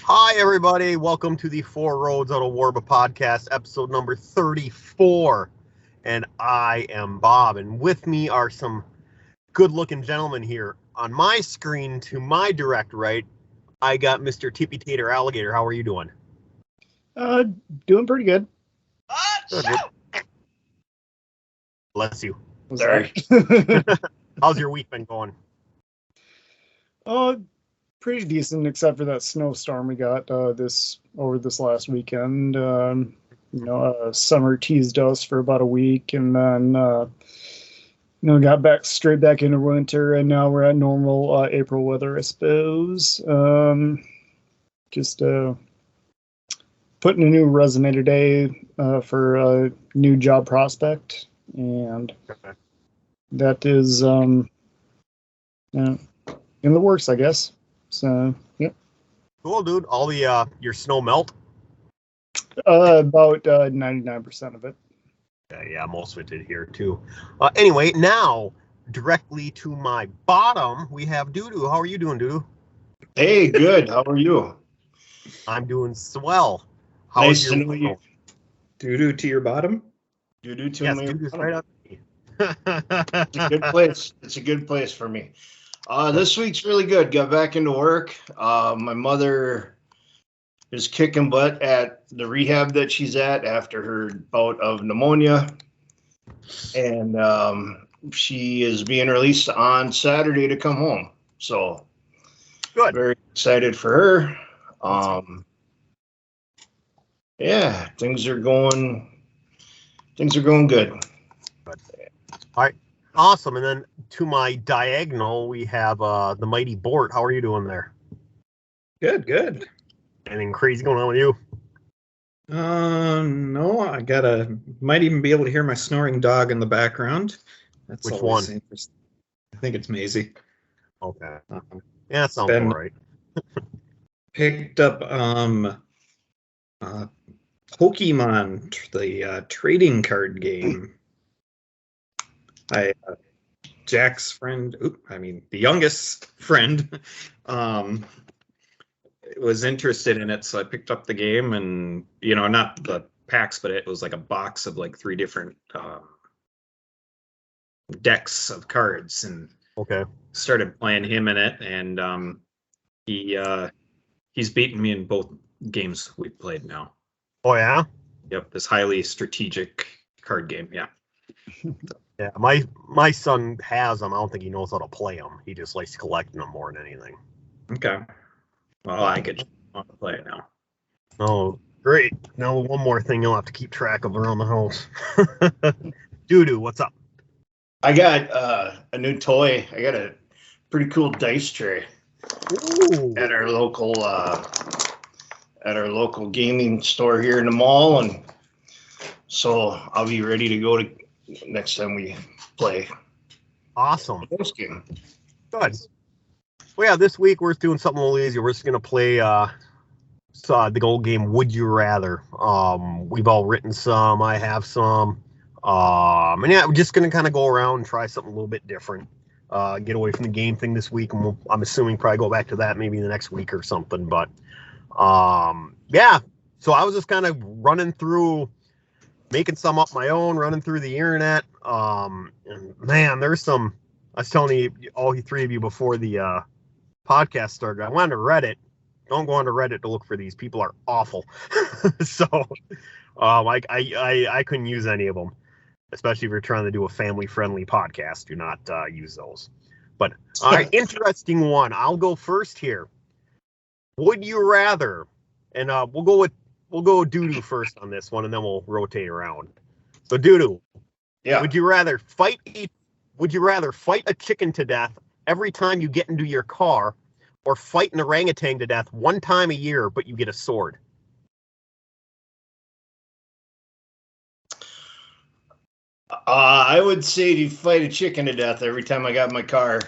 Hi, everybody. Welcome to the Four Roads Out of Warba podcast, episode number 34. And I am Bob. And with me are some good-looking gentlemen here. On my screen, to my direct right, I got Mr. Tippy Tater Alligator. How are you doing? Doing pretty good. Good. Bless you. Sorry. How's your week been going? Pretty decent, except for that snowstorm we got this last weekend. Summer teased us for about a week, and then got straight back into winter, and now we're at normal April weather, I suppose. Just putting a new resume today for a new job prospect, and that is in the works, I guess. So, yep. Cool, dude. All the your snow melt? About 99% of it. Yeah, most of it did here too. Anyway, now directly to my bottom, we have Doodoo. How are you doing, Doodoo? Hey, good. How are you? I'm doing swell. How Nice is to your know you. Doo-doo to your bottom? Doo-doo to Yes, me. Doodoo's right up to me. It's a good place. It's a good place for me. This week's really good. Got back into work. My mother is kicking butt at the rehab that she's at after her bout of pneumonia. And she is being released on Saturday to come home. So Good. Very excited for her. Yeah, things are going good. All right. Awesome. And then to my diagonal, we have the mighty Bort. How are you doing there? Good. Anything crazy going on with you? No, might even be able to hear my snoring dog in the background. That's Which always one? interesting. I think it's Maisie. Okay. Yeah, that sounds Ben- all right. Picked up Pokemon, the trading card game. Jack's friend, the youngest friend, was interested in it, so I picked up the game, and not the packs, but it was like a box of like 3 different decks of cards, and Okay. started playing him in it, and he's beaten me in both games we've played now. Oh, yeah? Yep, this highly strategic card game. Yeah. Yeah, my son has them. I don't think he knows how to play them. He just likes collecting them more than anything. Okay. Well, I could play it now. Oh, great. Now one more thing you'll have to keep track of around the house. Doodoo, what's up? I got a new toy. I got a pretty cool dice tray Ooh. at our local gaming store here in the mall, and so I'll be ready to go to next time we play Awesome. this game. Good. Well, yeah, this week we're doing something a little easier. We're just going to play the old game Would You Rather. We've all written some. I have some. And yeah, we're just going to kind of go around and try something a little bit different. Get away from the game thing this week, and I'm assuming probably go back to that maybe the next week or something. But yeah, so I was just kind of running through, making some up my own, running through the internet. And man, there's some. I was telling you, all 3 of you before the podcast started, I went to Reddit. Don't go onto Reddit to look for these. People are awful. So I couldn't use any of them, especially if you're trying to do a family-friendly podcast. Do not use those. But all right, interesting one. I'll go first here. Would you rather? And we'll go Doodoo first on this one, and then we'll rotate around. So Doodoo, Yeah. would you rather fight a chicken to death every time you get into your car, or fight an orangutan to death one time a year, but you get a sword? I would say to fight a chicken to death every time I got in my car,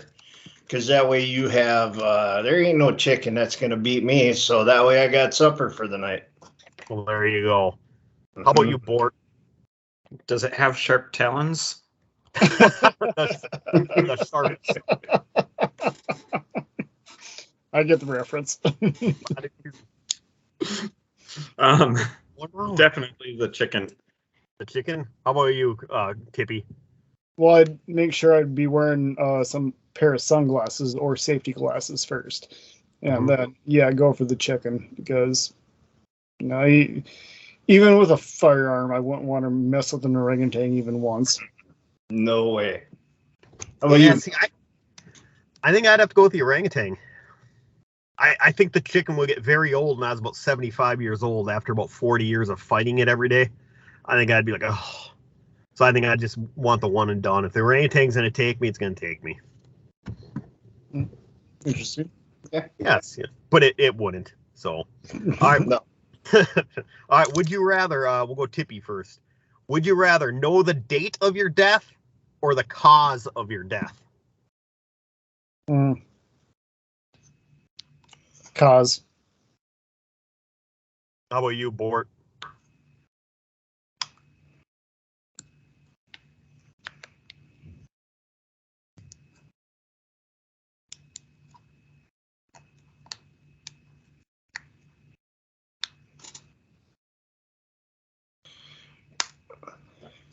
because that way you have there ain't no chicken that's gonna beat me. So that way I got supper for the night. Well, there you go. How about you, Bort? Does it have sharp talons? The sharks. I get the reference. Definitely the chicken. The chicken? How about you, Tippy? Well, I'd make sure I'd be wearing some pair of sunglasses or safety glasses first, and then go for the chicken, because even with a firearm, I wouldn't want to mess with an orangutan even once. No way. How about you? See, I think I'd have to go with the orangutan. I think the chicken will get very old, and I was about 75 years old after about 40 years of fighting it every day. I think I'd be like, oh. So I think I just want the one and done. If the orangutan's going to take me, it's going to take me. Interesting. Yeah. Yes, yeah. But it wouldn't. So, all right. No. All right. Would you rather? We'll go Tippy first. Would you rather know the date of your death or the cause of your death? Cause. How about you, Bort?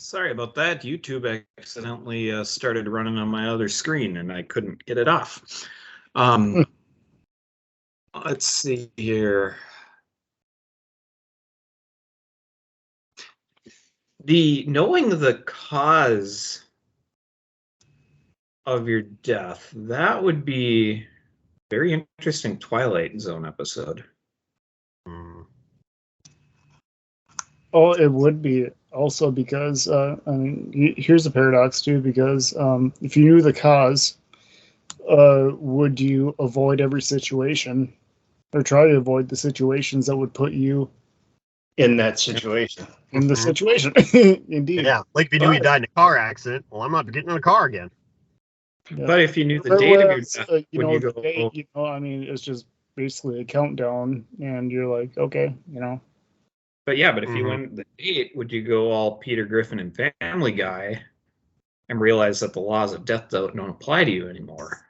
Sorry about that. YouTube accidentally started running on my other screen, and I couldn't get it off. Let's see here. Knowing the cause of your death, that would be a very interesting Twilight Zone episode. Oh, it would be also because, here's a paradox too, because if you knew the cause, would you avoid every situation or try to avoid the situations that would put you in that situation? In the situation. Indeed. Yeah, like if you knew you died in a car accident, well, I'm not getting in a car again. Yeah. But if you knew the date of your death, would you go? Date, it's just basically a countdown, and you're like, okay, But yeah, but if you went the date, would you go all Peter Griffin and Family Guy and realize that the laws of death don't apply to you anymore?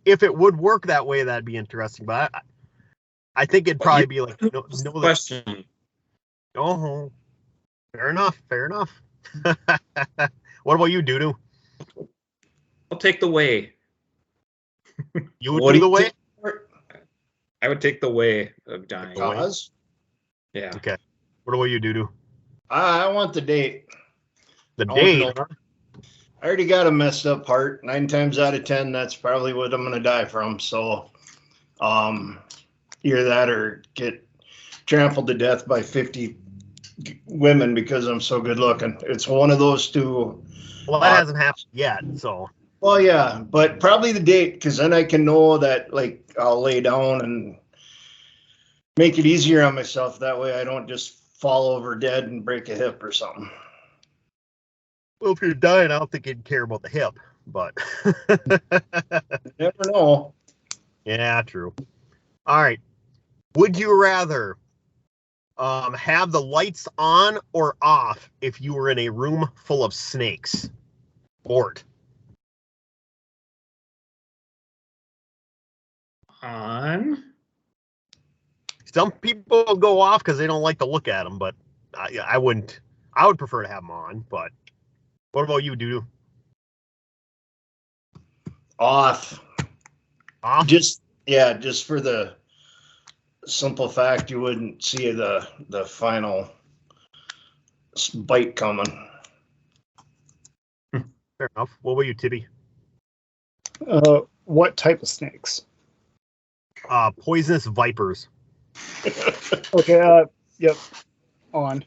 If it would work that way, that'd be interesting. But I think it'd probably be like no question. Oh, fair enough. What about you, Doodoo? I'll take the way. You would do the way? I would take the way of dying. Cause? Yeah. Okay. What about you, Doodoo? I want the date. The date? I already got a messed up heart. 9 times out of 10, that's probably what I'm going to die from. So, either that or get trampled to death by 50 women because I'm so good looking. It's one of those two. Well, that hasn't happened yet, so. Well, yeah, but probably the date, because then I can know that, like, I'll lay down and make it easier on myself. That way I don't just fall over dead and break a hip or something. Well, if you're dying, I don't think you'd care about the hip, but. Never know. Yeah, true. All right. Would you rather have the lights on or off if you were in a room full of snakes? Bort. On. Some people go off because they don't like to look at them, but I wouldn't. I would prefer to have them on, but what about you, Doodoo? Off. Off? Just for the simple fact you wouldn't see the final bite coming. Fair enough. What about you, Tibby? What type of snakes? Poisonous vipers. Okay, yep. On.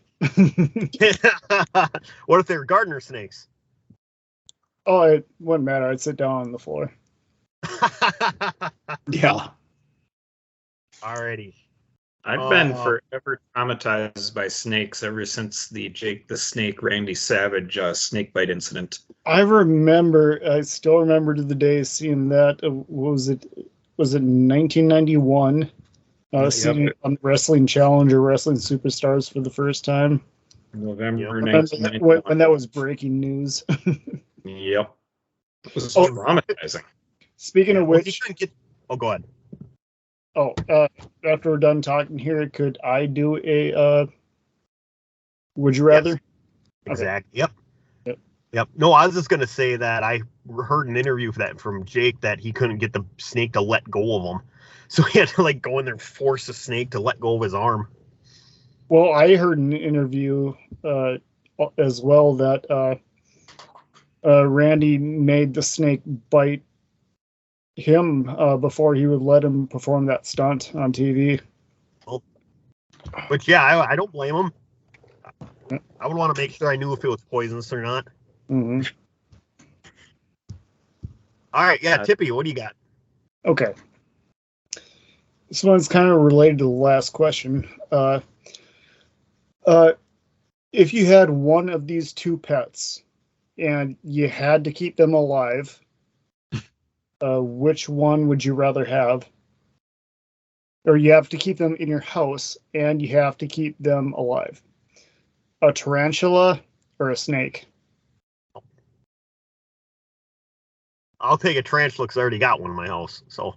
What if they're gardener snakes? Oh, it wouldn't matter. I'd sit down on the floor. Yeah. Alrighty. I've been forever traumatized by snakes ever since the Jake the Snake Randy Savage snake bite incident. I still remember to the day seeing that. Was it 1991? Seeing it on Wrestling Challenge or Wrestling Superstars for the first time. November When 1991. that was breaking news. Yep. It was traumatizing. Speaking of which, go ahead. Oh, after we're done talking here, could I do a would you rather? Yes. Exactly. Okay. Yep. No, I was just gonna say that I heard an interview from Jake that he couldn't get the snake to let go of him, so he had to like go in there and force the snake to let go of his arm. Well, I heard an interview as well that Randy made the snake bite him before he would let him perform that stunt on TV. But yeah, I don't blame him. I would want to make sure I knew if it was poisonous or not. Mm-hmm. All right, yeah, Tippy, what do you got? Okay. This one's kind of related to the last question. If you had one of these two pets and you had to keep them alive, which one would you rather have? Or you have to keep them in your house and you have to keep them alive. A tarantula or a snake? I'll take a tarantula because I already got one in my house. So,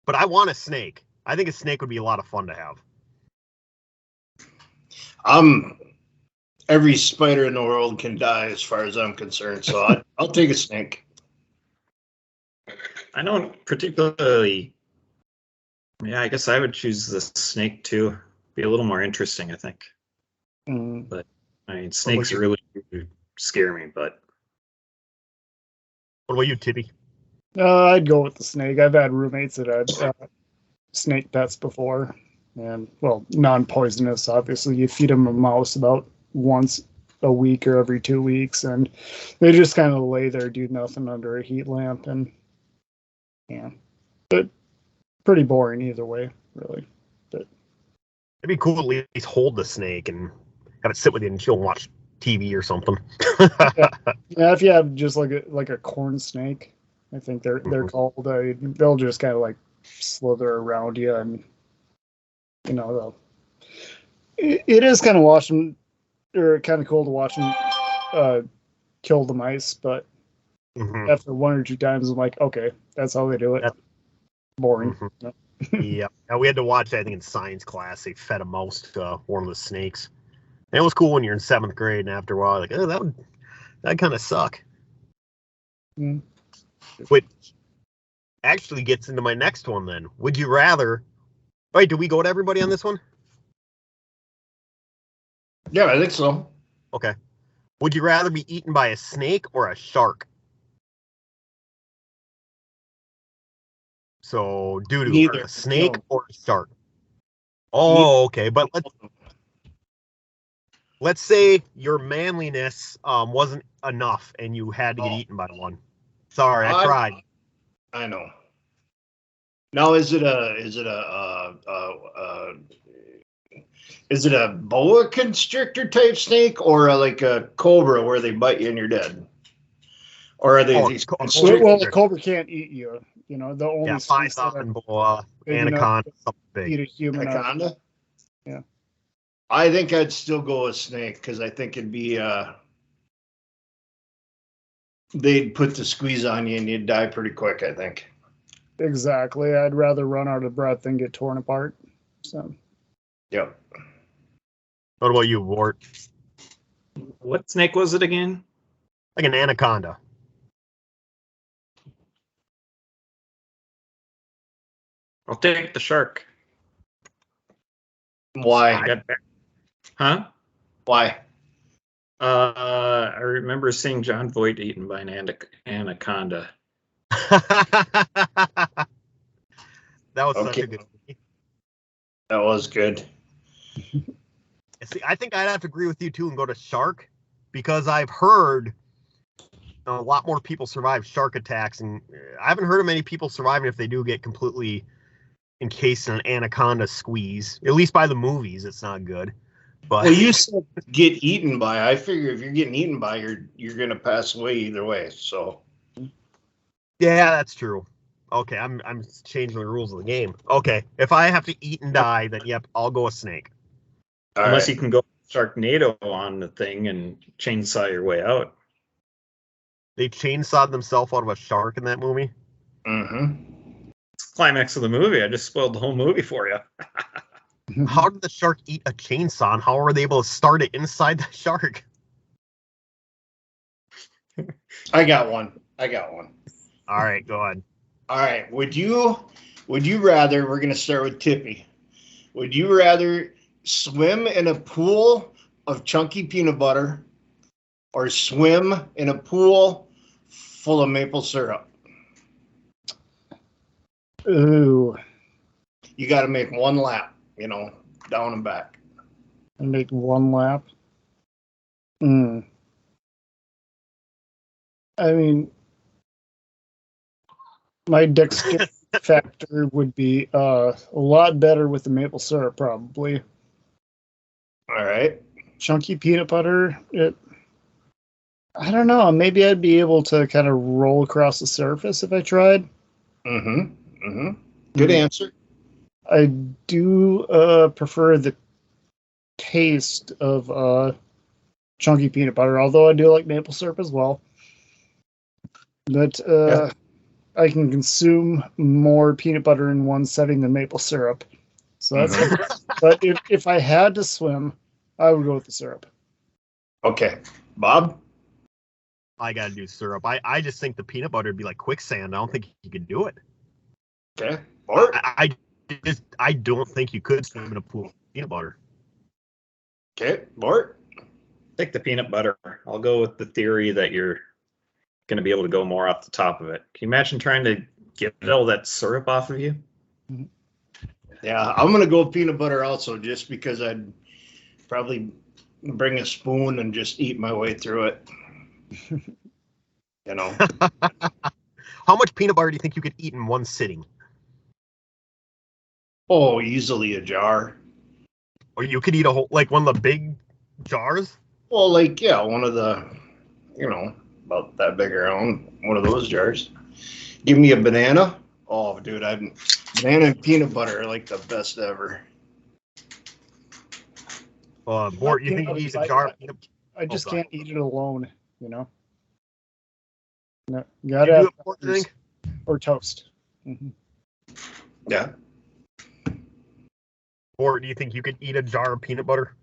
but I want a snake. I think a snake would be a lot of fun to have. Every spider in the world can die as far as I'm concerned. So I'll take a snake. I don't particularly. Yeah, I guess I would choose the snake too. Be a little more interesting, I think. But I mean, snakes really scare me. But what about you, Tippy? I'd go with the snake. I've had roommates that had snake pets before, and well, non-poisonous. Obviously, you feed them a mouse about once a week or every 2 weeks, and they just kind of lay there, do nothing under a heat lamp, and yeah, but pretty boring either way, really. But it'd be cool to at least hold the snake and have it sit with you and chill and watch TV or something. yeah, if you have just like a corn snake, I think they're called. They'll just kind of like slither around you, and you know, it is kind of kind of cool to watch them kill the mice, but after 1 or 2 times, I'm like, okay, that's how they do it. Boring. Yeah. Now, we had to watch, I think, in science class, they fed a mouse to one of the snakes. And it was cool when you're in 7th grade, and after a while, like, oh, that kind of suck. Which actually gets into my next one then. Would you rather... Wait, do we go to everybody on this one? Yeah, I think so. Okay. Would you rather be eaten by a snake or a shark? So, Neither. A snake or a shark? Oh, okay. But let's say your manliness wasn't enough and you had to get eaten by one. Sorry, I tried. I know. Now, is it a boa constrictor type snake or like a cobra where they bite you and you're dead? Or are they these constrictors? Well, the cobra can't eat you. You know, the only python, boa, anaconda, something eat a human. Anaconda? Yeah. I think I'd still go with snake because I think it'd be they'd put the squeeze on you and you'd die pretty quick, I think. Exactly. I'd rather run out of breath than get torn apart. So. Yep. What about you, Wart? What snake was it again? Like an anaconda. I'll take the shark. Why? Huh? Why? I remember seeing John Voight eaten by an anaconda. That was such a good movie. That was good. See, I think I'd have to agree with you too and go to shark, because I've heard a lot more people survive shark attacks, and I haven't heard of many people surviving if they do get completely encased in an anaconda squeeze. At least by the movies, it's not good. But Well, you said get eaten by. I figure if you're getting eaten by, you're gonna pass away either way. So yeah, that's true. Okay, I'm changing the rules of the game. Okay, if I have to eat and die, then yep, I'll go a snake. Unless you can go Sharknado on the thing and chainsaw your way out. They chainsawed themselves out of a shark in that movie. Mm-hmm. It's the climax of the movie. I just spoiled the whole movie for you. How did the shark eat a chainsaw, and how were they able to start it inside the shark? I got one. All right, go ahead. All right. Would you rather? We're gonna start with Tippy. Would you rather swim in a pool of chunky peanut butter, or swim in a pool full of maple syrup? Ooh. You got to make one lap. Down and back. And make one lap. I mean, my dexterity factor would be a lot better with the maple syrup, probably. All right. Chunky peanut butter, I don't know. Maybe I'd be able to kind of roll across the surface if I tried. Good answer. I do prefer the taste of chunky peanut butter, although I do like maple syrup as well. But I can consume more peanut butter in one setting than maple syrup. So that's but if I had to swim, I would go with the syrup. Okay. Bob? I gotta do syrup. I just think the peanut butter would be like quicksand. I don't think you could do it. Okay. Bart? I don't think you could swim in a pool of peanut butter. Okay. Bart? Take the peanut butter. I'll go with the theory that you're going to be able to go more off the top of it. Can you imagine trying to get all that syrup off of you? Yeah, I'm going to go peanut butter also, just because I'd probably bring a spoon and just eat my way through it. How much peanut butter do you think you could eat in one sitting? Oh, easily a jar. Or you could eat a whole, like one of the big jars? Well, one of the, about that big around, one of those jars. Give me a banana. Oh, dude, banana and peanut butter are like the best ever. Bort, you think you eat a jar of peanut butter? I just can't eat it alone, No, You gotta do have it, Bort, you think? or toast. Yeah. Or do you think you could eat a jar of peanut butter?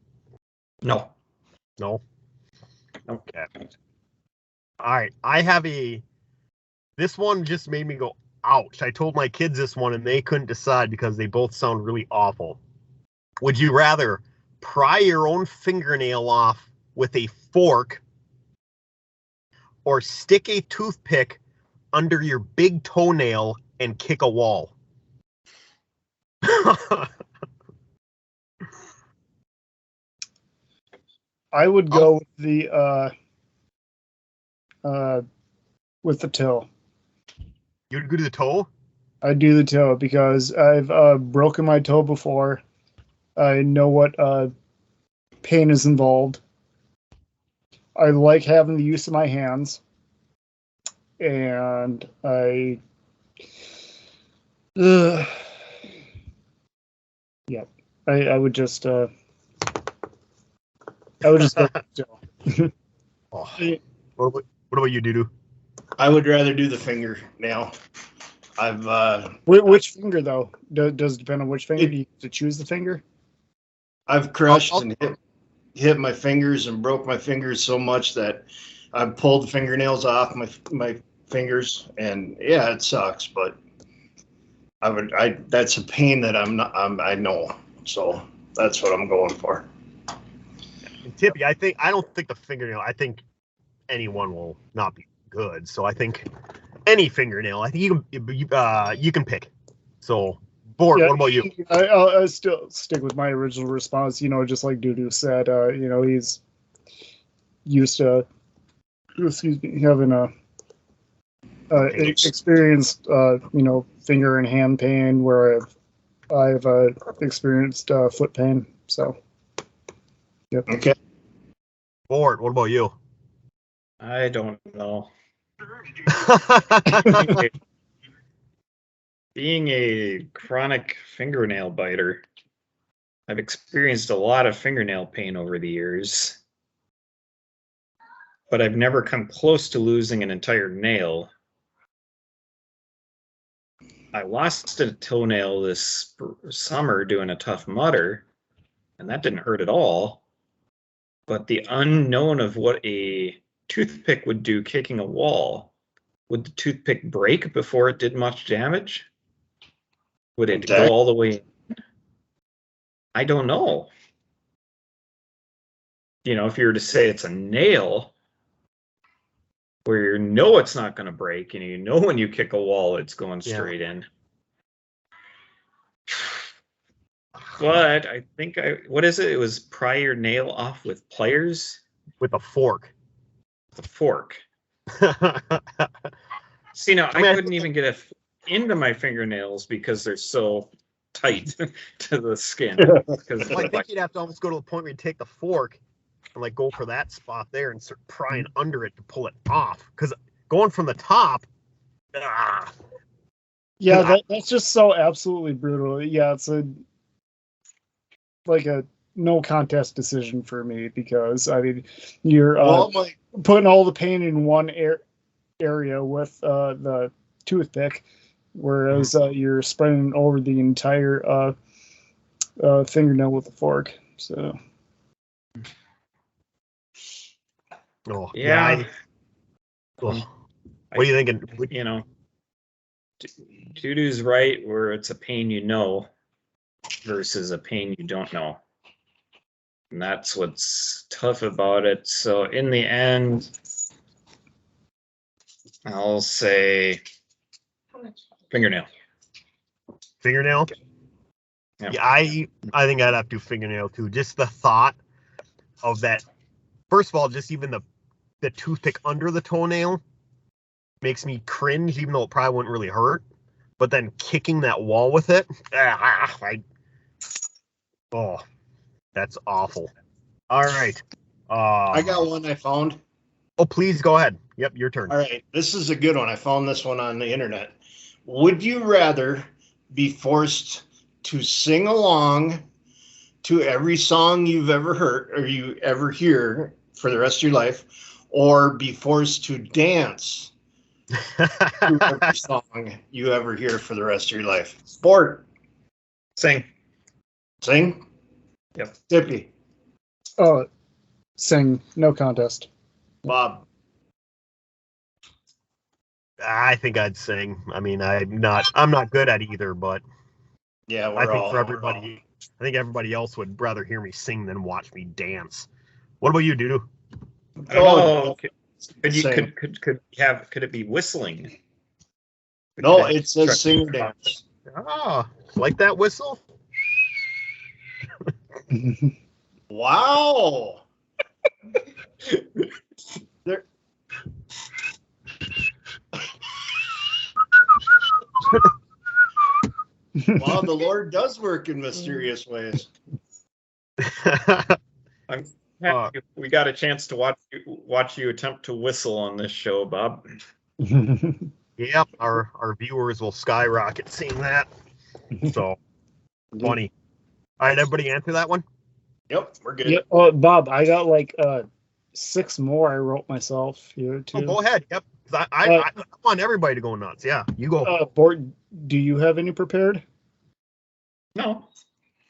No. No? Okay. All right. I have this one just made me go, ouch. I told my kids this one and they couldn't decide because they both sound really awful. Would you rather pry your own fingernail off with a fork or stick a toothpick under your big toenail and kick a wall? I would go with the toe. You'd go to the toe? I do the toe because I've broken my toe before. I know what pain is involved. I like having the use of my hands, and I would just go with the toe. What about you, Dudu? I would rather do the fingernail. Which finger though? Does it depend on which finger? Do you have to choose the finger? I've crushed and hit my fingers and broke my fingers so much that I've pulled fingernails off my fingers, and yeah, it sucks, but that's a pain that I know, so that's what I'm going for. And Tippy, I don't think the fingernail. I think anyone will not be good. So I think any fingernail. I think you can pick. So Bort, Yeah, what about you? I'll still stick with my original response. Just like Dudu said, he's used to, having experienced, finger and hand pain, where I've experienced foot pain. So, yep. Okay. Bort, what about you? I don't know. Being a chronic fingernail biter, I've experienced a lot of fingernail pain over the years, but I've never come close to losing an entire nail. I lost a toenail this summer doing a Tough Mudder, and that didn't hurt at all. But the unknown of what a toothpick would do kicking a wall, would the toothpick break before it did much damage? Would it go all the way in? I don't know. If you were to say it's a nail, where it's not going to break, and when you kick a wall, it's going straight in. But I think what is it? It was pry your nail off with pliers? With a fork. With a fork. See, now I couldn't even get into my fingernails because they're so tight to the skin. I think you'd have to almost go to the point where you take the fork and go for that spot there and start prying under it to pull it off. Because going from the top, yeah, that's just so absolutely brutal. Yeah, it's a no contest decision for me, because you're putting all the pain in one area with the toothpick, whereas you're spreading over the entire fingernail with a fork. So. Oh, yeah. What are you thinking? Dudu's right, where it's a pain versus a pain you don't know. And that's what's tough about it. So in the end, I'll say fingernail. Fingernail? Yeah, I think I'd have to do fingernail too. Just the thought of that. First of all, just even the toothpick under the toenail makes me cringe, even though it probably wouldn't really hurt. But then kicking that wall with it, that's awful. All right. I got one I found. Oh, please go ahead. Yep, your turn. All right. This is a good one. I found this one on the internet. Would you rather be forced to sing along to every song you've ever heard or you ever hear for the rest of your life, or be forced to dance to every song you ever hear for the rest of your life? Sport. Sing. Yep. Dippy. Sing. No contest. Bob. I think I'd sing. I mean, I'm not good at either, but yeah, I think everybody else would rather hear me sing than watch me dance. What about you, Dudu? Could it be whistling? No, it says sing or dance. Like that whistle? Wow. Wow, the Lord does work in mysterious ways. I'm happy we got a chance to watch you attempt to whistle on this show, Bob. Yep, our viewers will skyrocket seeing that. So funny. All right, everybody answer that one? Yep, we're good. Yeah, Bob, I got 6 more I wrote myself here too. Oh, go ahead. Yep. I want everybody to go nuts. Yeah, you go. Bort, do you have any prepared? No.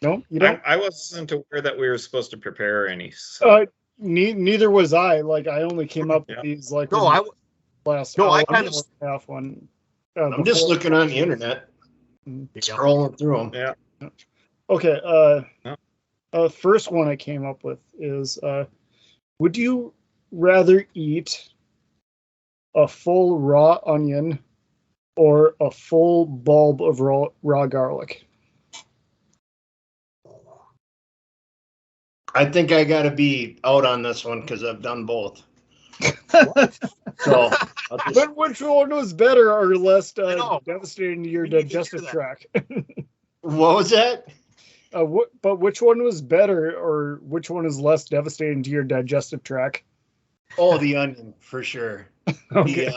No, you don't? I wasn't aware that we were supposed to prepare any. So. Neither was I. I only came up with these I kind of half one. I'm just looking on the internet, scrolling through them. Yeah. Okay. First one I came up with is: would you rather eat a full raw onion or a full bulb of raw garlic? I think I got to be out on this one because I've done both. So, But which one was better or less know. devastating to your We need to hear digestive that. tract? what was that? But which one was better or which one is less devastating to your digestive tract? Oh, the onion for sure. Okay.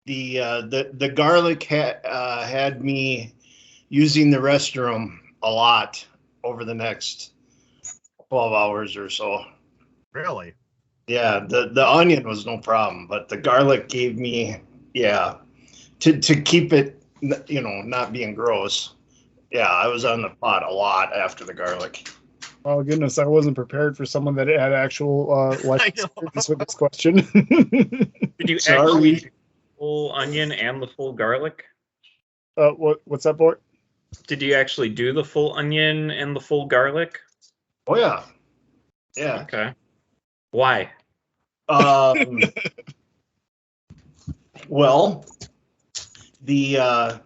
The garlic had me using the restroom a lot over the next 12 hours or so. Really? Yeah, the onion was no problem, but the garlic gave me, to keep it, not being gross. Yeah, I was on the pot a lot after the garlic. Oh goodness, I wasn't prepared for someone that had actual life I know. experience with this question. Did you Sorry. actually do the full onion and the full garlic? What's that for? Did you actually do the full onion and the full garlic? Oh yeah, yeah. Okay. Why? Well, the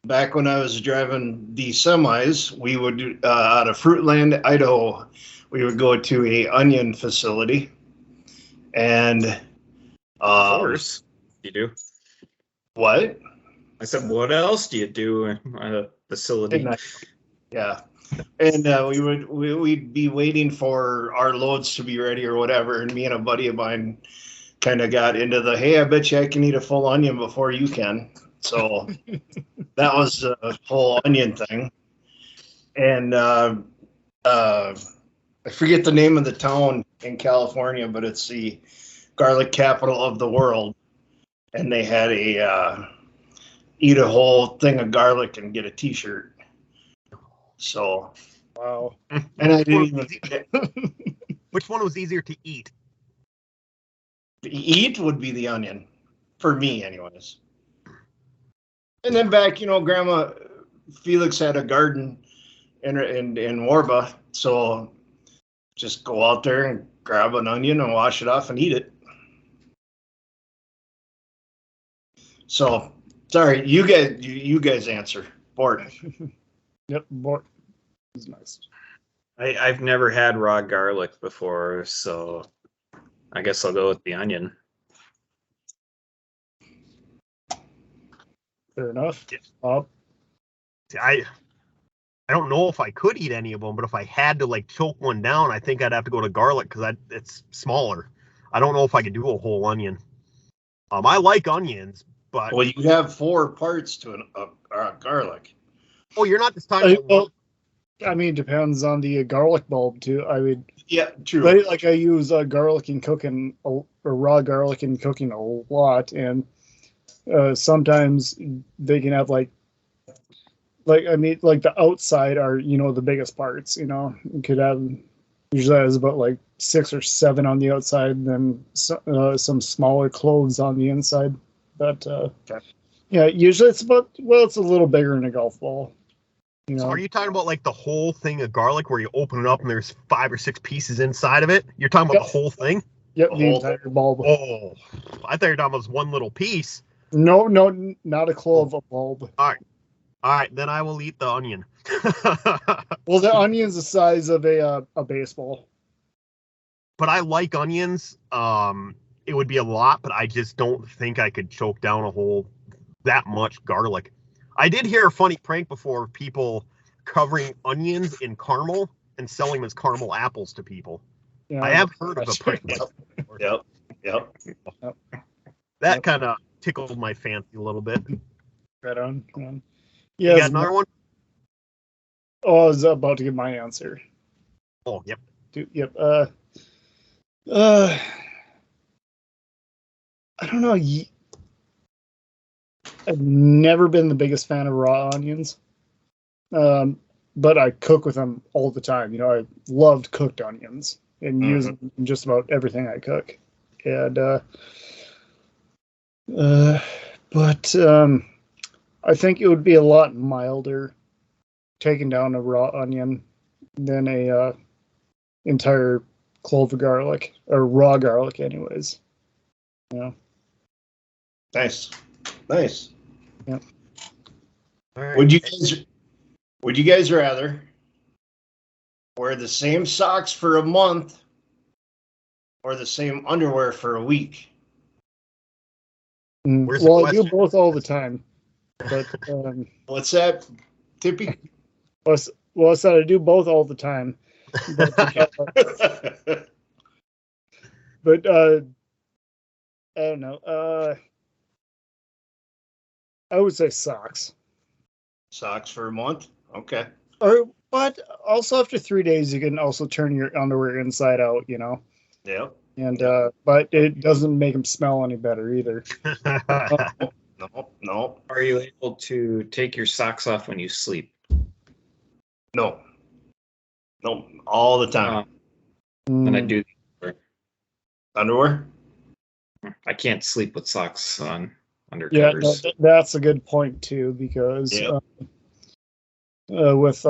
back when I was driving the semis, we would out of Fruitland, Idaho, we would go to a onion facility, and Of course, you do. what? I said, what else do you do at a facility? Yeah, and we'd be waiting for our loads to be ready or whatever, and me and a buddy of mine kind of got into the, hey, I bet you I can eat a full onion before you can. So that was the whole onion thing. And I forget the name of the town in California, but it's the garlic capital of the world. And they had a eat a whole thing of garlic and get a T-shirt. So, Wow. and I didn't even Which one was easier to eat? eat would be the onion for me, anyways. And then back, Grandma Felix had a garden in Warba, so just go out there and grab an onion and wash it off and eat it. So, sorry, you guys answer. Bored. Yep, Bort is nice. I've never had raw garlic before, so I guess I'll go with the onion. Fair enough. Yeah. Bob? See, I don't know if I could eat any of them, but if I had to like choke one down, I think I'd have to go to garlic because it's smaller. I don't know if I could do a whole onion. I like onions, but Well, you have 4 parts to a garlic. oh, you're not just talking about Well, I mean, it depends on the garlic bulb too. I would, Yeah, true. like I use garlic in cooking or raw garlic in cooking a lot, and sometimes they can have like the outside are the biggest parts. You could have usually has about like 6 or 7 on the outside, and then some smaller cloves on the inside. But yeah, usually it's it's a little bigger than a golf ball. So are you talking about like the whole thing of garlic where you open it up and there's 5 or 6 pieces inside of it? You're talking about the whole thing? Yep, The the whole entire bulb. Oh, I thought you were talking about one little piece. No, not a clove, a bulb. All right, then I will eat the onion. Well, the onion's the size of a baseball. But I like onions. It would be a lot, but I just don't think I could choke down that much garlic. I did hear a funny prank before of people covering onions in caramel and selling them as caramel apples to people. Yeah, I have heard of a prank like that before. Yep. That kind of tickled my fancy a little bit. Right on. You got another one? Oh, I was about to give my answer. Oh, yep. Yep. I don't know. I've never been the biggest fan of raw onions, but I cook with them all the time. I loved cooked onions and use them in just about everything I cook. And but I think it would be a lot milder taking down a raw onion than a entire clove of garlic or raw garlic, anyways. Nice. Yeah. All right. Would you guys rather wear the same socks for a month or the same underwear for a week? Where's the Well, I do question? both all the time, but What's that, Tippy? well, I said I do both all the time, but I don't know. I would say socks. Socks for a month? Okay. But also after 3 days, you can also turn your underwear inside out, you know. Yep. And but it doesn't make them smell any better either. No. Are you able to take your socks off when you sleep? No. All the time. Then I do. Underwear? I can't sleep with socks on under Yeah, covers. no, that's a good point too, because Yep. with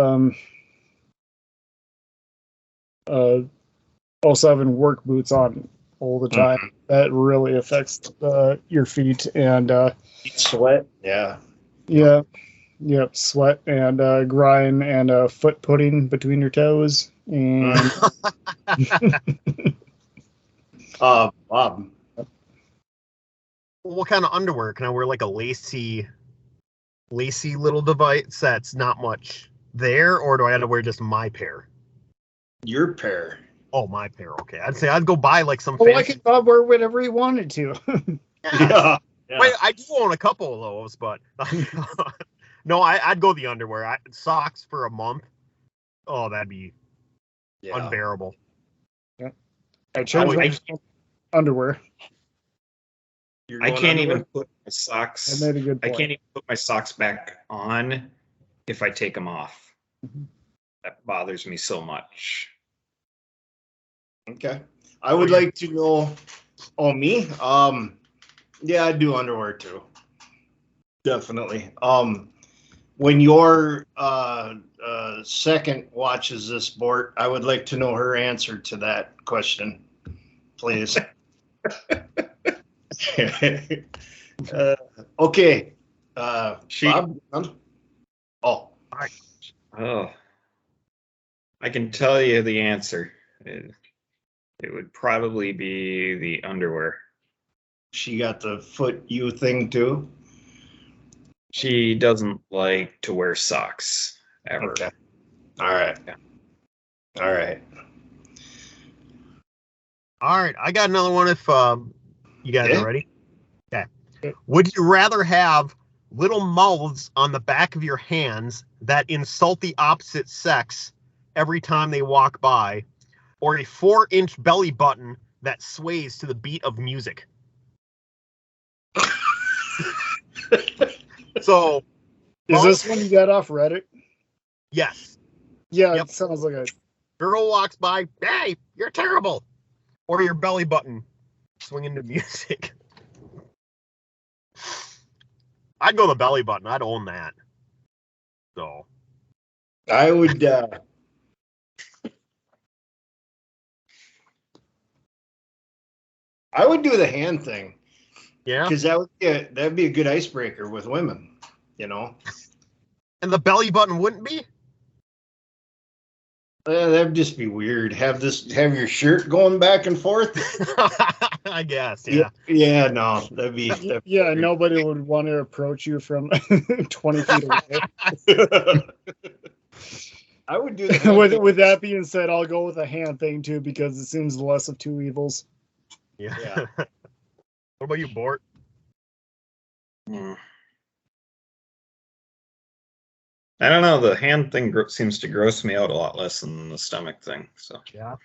also having work boots on all the time, that really affects your feet and Sweat? Yeah. sweat and grime and foot pudding between your toes and Bob. What kind of underwear? Can I wear like a lacy little device that's not much there, or do I have to wear just my pair? Your pair. Oh, my pair. Okay, I'd say I'd go buy like some. I could Bob wear whatever he wanted to. Yeah. Wait, I do own a couple of those, but no, I'd go the underwear. Socks for a month. Oh, that'd be unbearable. Yeah. I chose underwear. I can't even put my socks. I made a good point. I can't even put my socks back on if I take them off. Mm-hmm. That bothers me so much. Okay. I would like to know. Oh, me? Yeah, I do underwear too. Definitely. When your second watches this board, I would like to know her answer to that question, please. Okay. Bob? Oh. Oh. I can tell you the answer. It would probably be the underwear. She got the foot you thing too? She doesn't like to wear socks ever. Okay. All right. Yeah. All right. All right, I got another one if you guys are ready. Okay. Okay. Would you rather have little mouths on the back of your hands that insult the opposite sex every time they walk by, or a 4-inch belly button that sways to the beat of music? So, Is this one you got off Reddit? yes. Yeah, Yep. It sounds like a Girl walks by, hey, you're terrible. Or your belly button swinging to music. I'd go the belly button. I'd own that. So I would I would do the hand thing. yeah. Because that'd be a good icebreaker with women, you know. And the belly button wouldn't be? That'd just be weird. Have your shirt going back and forth. I guess, yeah. Yeah, no, that'd be yeah. weird. Nobody would want to approach you from 20 feet away. I would do the hand thing. With that being said, I'll go with the hand thing too because it seems the less of two evils. Yeah. What about you, Bort? I don't know. The hand thing seems to gross me out a lot less than the stomach thing. So Yeah.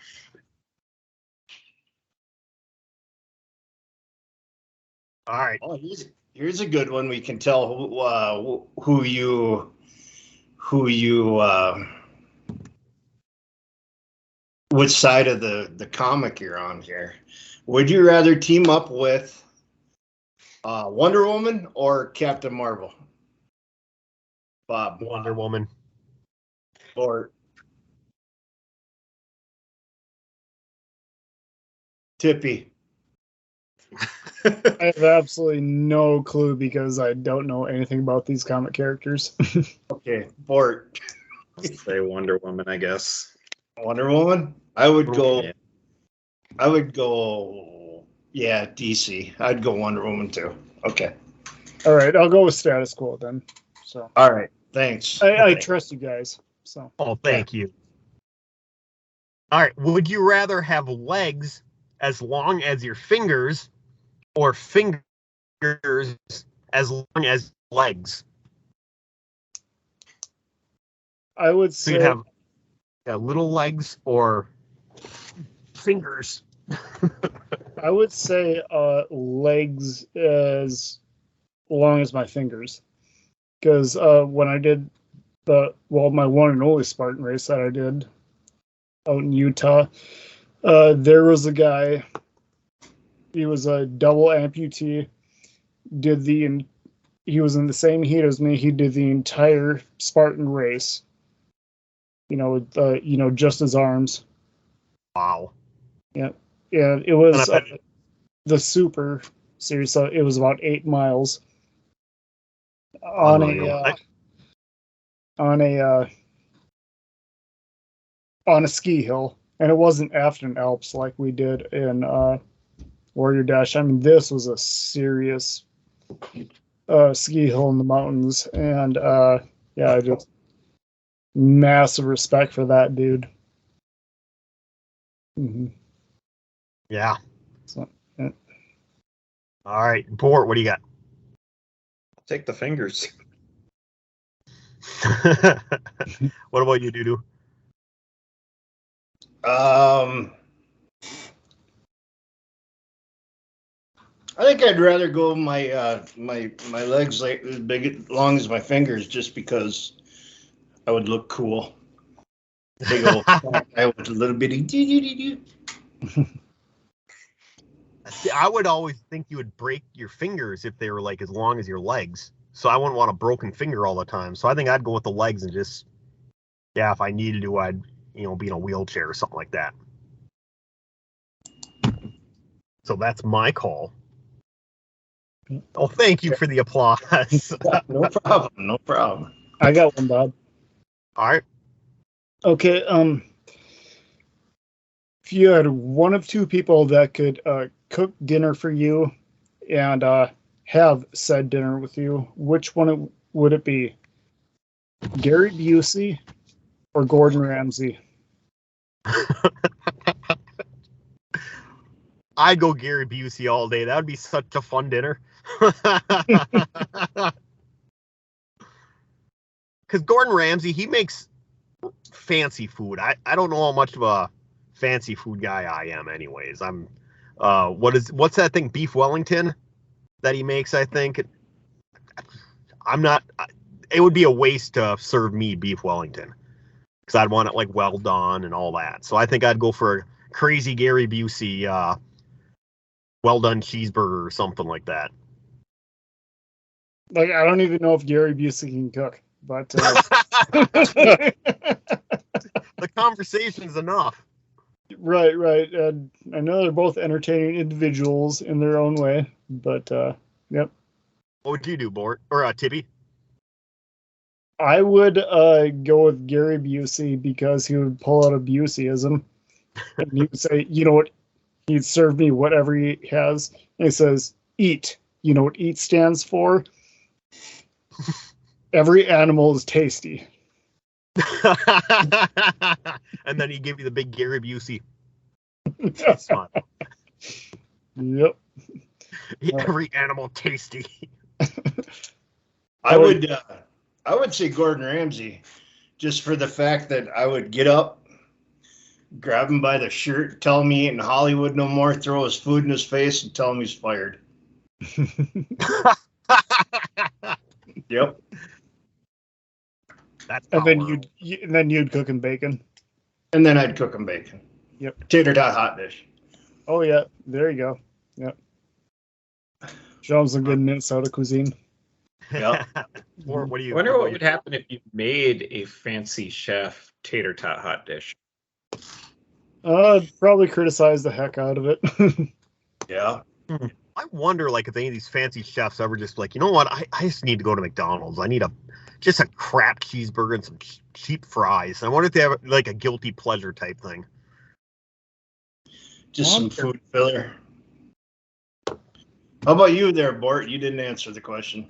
All right. Oh, here's a good one. We can tell who you which side of the comic you're on here. Would you rather team up with Wonder Woman or Captain Marvel? Bob. Wonder Woman. Or Tippy. I have absolutely no clue because I don't know anything about these comic characters. Okay, Bort. say Wonder Woman, I guess. Wonder Woman. I would go. Yeah. I would go. Yeah, DC. I'd go Wonder Woman too. Okay. All right, I'll go with status quo then. So All right. Thanks. I trust you guys. So Oh, thank you. All right. Would you rather have legs as long as your fingers or fingers as long as legs? I would So say you'd have little legs or fingers. legs as long as my fingers, because when I did my one and only Spartan race that I did out in Utah, there was a guy. He was a double amputee. He was in the same heat as me. He did the entire Spartan race. With just his arms. Wow. Yeah, it was the Super Series. So it was about 8 miles on a ski hill, and it wasn't Afton Alps like we did in Warrior Dash. I mean, this was a serious ski hill in the mountains, and I just massive respect for that dude. Mm-hmm. Yeah. So, yeah. All right. Bort, what do you got? I'll take the fingers. What about you, Dudu? I think I'd rather go my my legs like as big long as my fingers, just because I would look cool. Big old guy with a little bitty. I would always think you would break your fingers if they were like as long as your legs. So I wouldn't want a broken finger all the time. So I think I'd go with the legs and just, if I needed to, I'd, be in a wheelchair or something like that. So that's my call. Oh, thank you for the applause. No problem. No problem. I got one, Bob. All right. Okay. If you had one of two people that could cook dinner for you and have said dinner with you, which one would it be? Gary Busey or Gordon Ramsay? I'd go Gary Busey all day. That would be such a fun dinner. Because Gordon Ramsay, he makes fancy food. I don't know how much of a fancy food guy I am anyways. I'm what's that thing, beef Wellington that he makes, I think. I'm not, it would be a waste to serve me beef Wellington because I'd want it like well done and all that. So I think I'd go for a crazy Gary Busey well done cheeseburger or something like that. Like, I don't even know if Gary Busey can cook, but the conversation's enough. Right. And I know they're both entertaining individuals in their own way, but yep. What would you do, Bort? Or Tibby? I would go with Gary Busey because he would pull out a Buseyism. And he would say, you know what? He'd serve me whatever he has. And he says, eat. You know what eat stands for? Every animal is tasty. And then he'd give you the big Gary Busey. Smile. Yep. Every animal tasty. I would say Gordon Ramsay, just for the fact that I would get up, grab him by the shirt, tell him he ain't in Hollywood no more, throw his food in his face, and tell him he's fired. Yep. That's and then you'd cook him bacon. And then I'd cook him bacon. Yep. Tater tot hot dish. Oh yeah, there you go. Yep. Show him some good Minnesota cuisine. Yeah. Or what do you? I wonder what would happen if you made a fancy chef tater tot hot dish. I'd probably criticize the heck out of it. Yeah. I wonder, like, if any of these fancy chefs ever just like, you know what? I just need to go to McDonald's. I need a just a crap cheeseburger and some cheap fries. I wonder if they have like a guilty pleasure type thing. Just some food filler. How about you there, Bort? You didn't answer the question.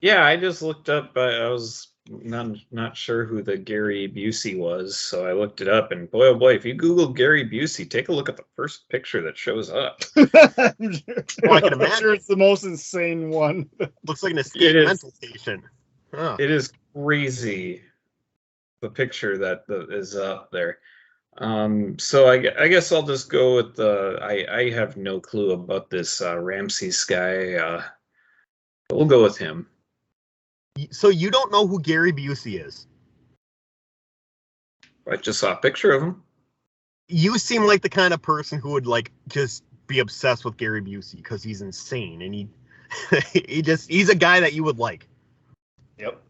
Yeah, I just looked up. I was not sure who the Gary Busey was, so I looked it up. And boy, oh boy, if you Google Gary Busey, take a look at the first picture that shows up. Well, I can I'm imagine. sure it's the most insane one. Looks like an escape mental station. Huh. It is crazy, the picture that is up there. So I guess I'll just go with I have no clue about this Ramses guy. We'll go with him. So you don't know who Gary Busey is? I just saw a picture of him. You seem like the kind of person who would like just be obsessed with Gary Busey because he's insane and he's a guy that you would like. Yep.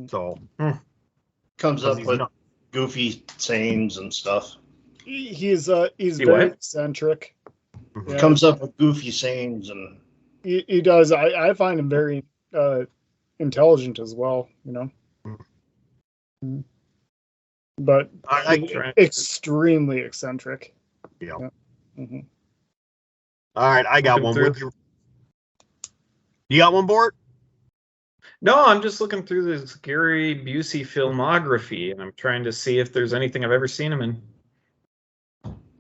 So Comes up with not. goofy sayings and stuff. He's very eccentric. Mhm. Comes up with goofy sayings and He does. I find him very intelligent as well, you know. Mhm. But I extremely eccentric. Yeah. Mm-hmm. All right, I got one. You got one, Bort? No, I'm just looking through this Gary Busey filmography, and I'm trying to see if there's anything I've ever seen him in.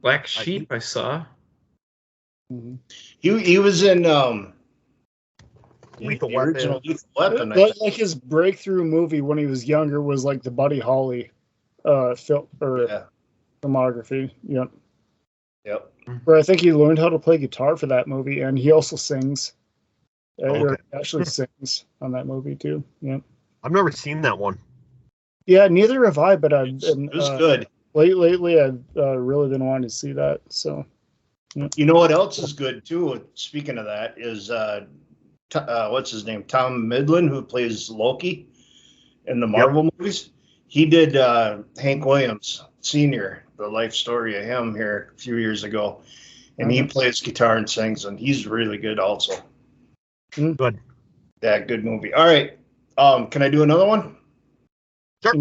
Black Sheep, I saw. Mm-hmm. he was in Lethal the original Weapon. Lethal Weapon. Like his breakthrough movie when he was younger was like the Buddy Holly filmography. Yep. Yep. Where I think he learned how to play guitar for that movie, and he also sings. Okay. Or actually sings on that movie too. Yeah. I've never seen that one. Yeah, neither have I. But I've It was good. Lately, I've really been wanting to see that. So. Yeah. You know what else is good too? Speaking of that, is what's his name? Tom Midland, who plays Loki in the Marvel movies. He did Hank Williams Sr., the life story of him here a few years ago, and he plays guitar and sings, and he's really good also. Good. Yeah, good movie. All right. Can I do another one? Sure.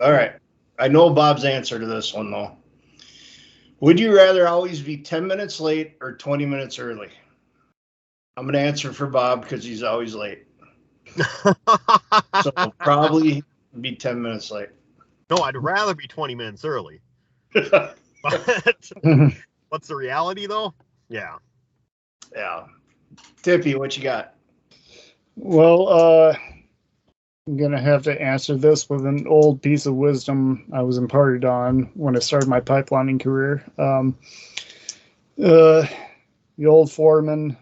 All right. I know Bob's answer to this one though. Would you rather always be 10 minutes late or 20 minutes early? I'm going to answer for Bob because he's always late. So probably be 10 minutes late. No, I'd rather be 20 minutes early. But what's the reality, though? Yeah. Yeah. Tippy, what you got? Well, I'm going to have to answer this with an old piece of wisdom I was imparted on when I started my pipelining career. The old foreman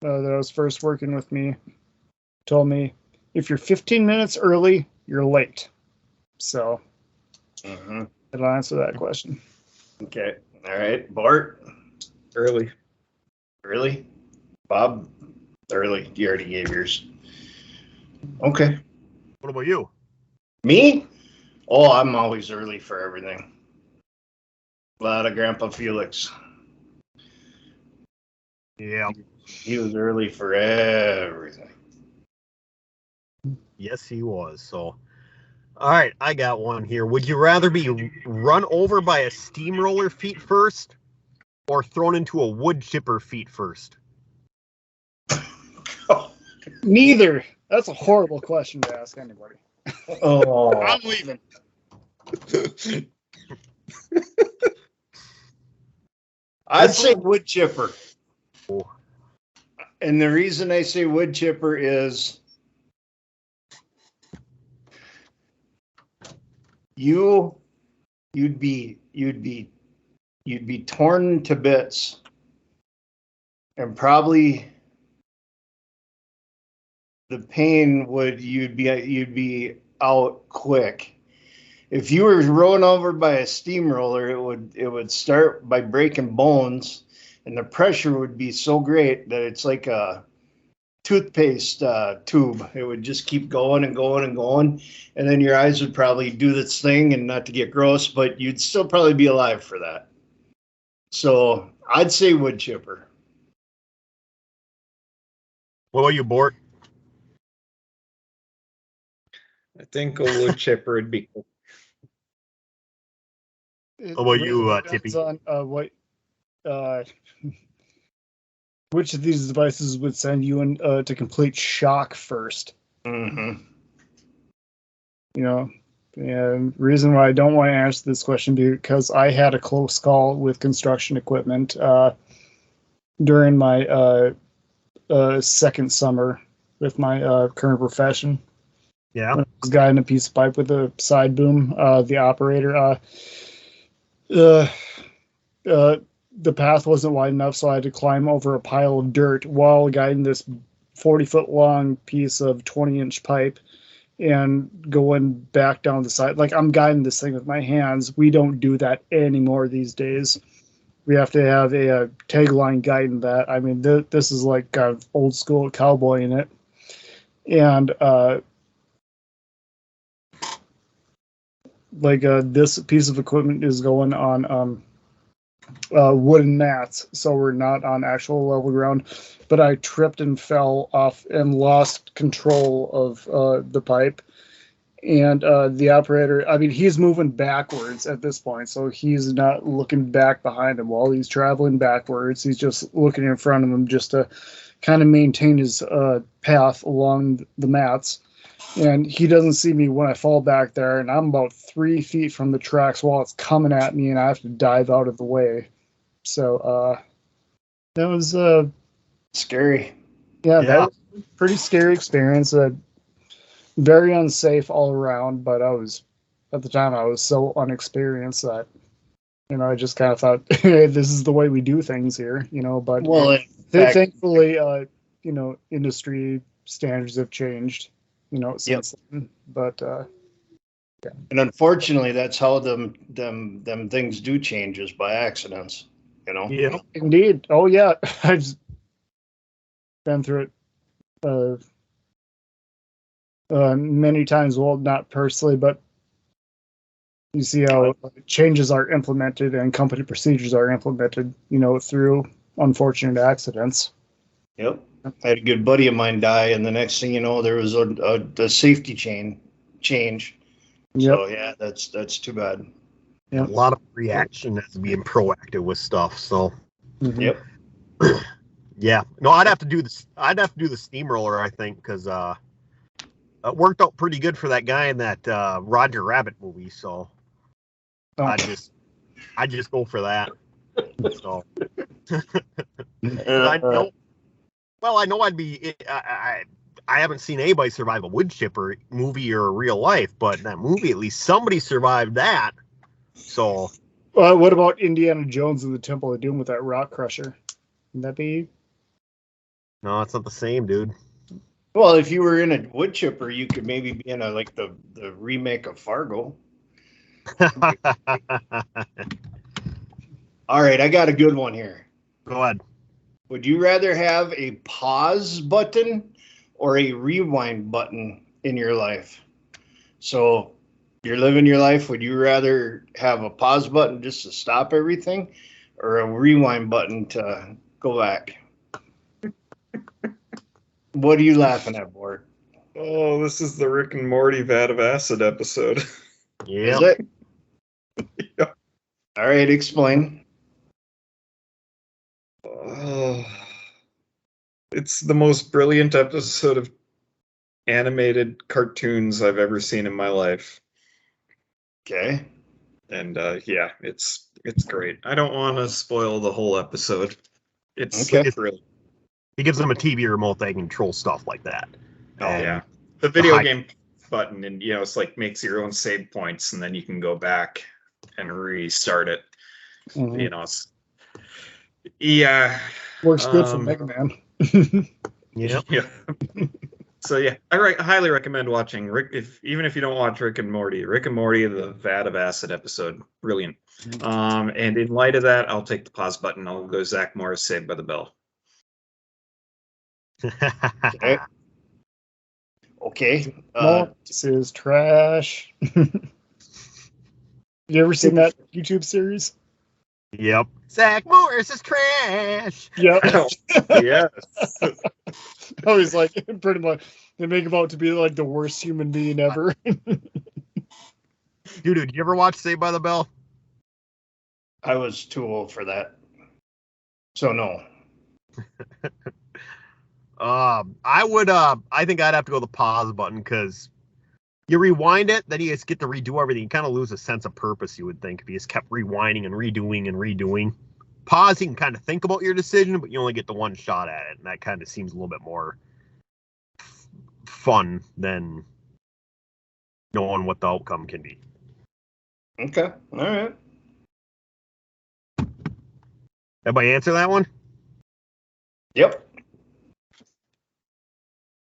that I was first working with me told me, if you're 15 minutes early, you're late. So that'll answer that question. Okay. All right. Bart? Early. Early? Bob? Early. You already gave yours. Okay. What about you? Me? Oh, I'm always early for everything. A lot of Grandpa Felix. Yeah. He was early for everything. Yes, he was. So, all right, I got one here. Would you rather be run over by a steamroller feet first or thrown into a wood chipper feet first? Neither. That's a horrible question to ask anybody. Oh, I'm leaving. I'd say wood chipper. Oh. And the reason I say wood chipper is you'd be torn to bits and probably the pain you'd be out quick. If you were run over by a steamroller, it would start by breaking bones, and the pressure would be so great that it's like a toothpaste tube. It would just keep going and going and going, and then your eyes would probably do this thing, and not to get gross, but you'd still probably be alive for that. So I'd say wood chipper. What about you, Bort? I think a wood chipper would be cool. How about you, depends Tippy? on what which of these devices would send you to complete shock first. Mm-hmm. You know, and reason why I don't want to answer this question because I had a close call with construction equipment during my second summer with my current profession. Yeah. When I was guiding a piece of pipe with a side boom, the operator, the path wasn't wide enough, so I had to climb over a pile of dirt while guiding this 40-foot long piece of 20-inch pipe and going back down the side. Like, I'm guiding this thing with my hands. We don't do that anymore these days. We have to have a tagline guiding that. I mean, this is like kind of old school cowboy in it. And this piece of equipment is going on wooden mats, so we're not on actual level ground. But I tripped and fell off and lost control of the pipe. And the operator, I mean, he's moving backwards at this point, so he's not looking back behind him while he's traveling backwards. He's just looking in front of him just to kind of maintain his path along the mats. And he doesn't see me when I fall back there, and I'm about 3 feet from the tracks while it's coming at me, and I have to dive out of the way. So that was Scary. yeah, that was a pretty scary experience. Very unsafe all around, but at the time I was so unexperienced that, I just kind of thought, hey, this is the way we do things here, but Well, thankfully, industry standards have changed, since then, but yeah. And unfortunately, that's how them things do change, is by accidents. Yeah. Indeed. Oh yeah, I've been through it many times. Well, not personally, but you see how changes are implemented and company procedures are implemented, through unfortunate accidents. Yep. I had a good buddy of mine die, and the next thing you know, there was a safety chain change. Yep. So yeah, that's too bad. Yep. A lot of reaction as being proactive with stuff. So. Mhm. Yep. Yeah. No, I'd have to do this. I'd have to do the steamroller, I think, because it worked out pretty good for that guy in that Roger Rabbit movie. So Oh. I'd just go for that. So I know I'd be. I haven't seen anybody survive a wood chipper movie or real life, but in that movie, at least somebody survived that. So. What about Indiana Jones and the Temple of Doom with that rock crusher? Would that be? No, it's not the same, dude. Well, if you were in a wood chipper, you could maybe be in the remake of Fargo. All right, I got a good one here. Go ahead. Would you rather have a pause button or a rewind button in your life? So you're living your life. Would you rather have a pause button just to stop everything or a rewind button to go back? What are you laughing at, Bort? Oh, this is the Rick and Morty Vat of Acid episode. Yeah. Is it? Yeah. All right, explain. Oh, it's the most brilliant episode of animated cartoons I've ever seen in my life. Okay. And yeah, it's great. I don't want to spoil the whole episode. It's Okay. brilliant. He gives them a TV remote that can control stuff like that. Oh And yeah, the video game button, and it's like makes your own save points, and then you can go back and restart it. Mhm. It's yeah, Works good for Mega Man. Yep. yeah. So yeah, I highly recommend watching Rick. Even if you don't watch Rick and Morty, the Vat of Acid episode, brilliant. And in light of that, I'll take the pause button. I'll go Zach Morris, Saved by the Bell. Okay. Okay. This is trash. You ever seen that YouTube series? Yep. Zach Morris is trash. Yep. Yes. I was like, pretty much, they make him out to be like the worst human being ever. Dude, did you ever watch Saved by the Bell? I was too old for that. So no. I think I'd have to go the pause button because you rewind it, then you just get to redo everything. You kind of lose a sense of purpose, you would think, if you just kept rewinding and redoing and redoing. Pause, you can kind of think about your decision, but you only get the one shot at it, and that kind of seems a little bit more fun than knowing what the outcome can be. Okay. All right. Everybody answer that one? Yep.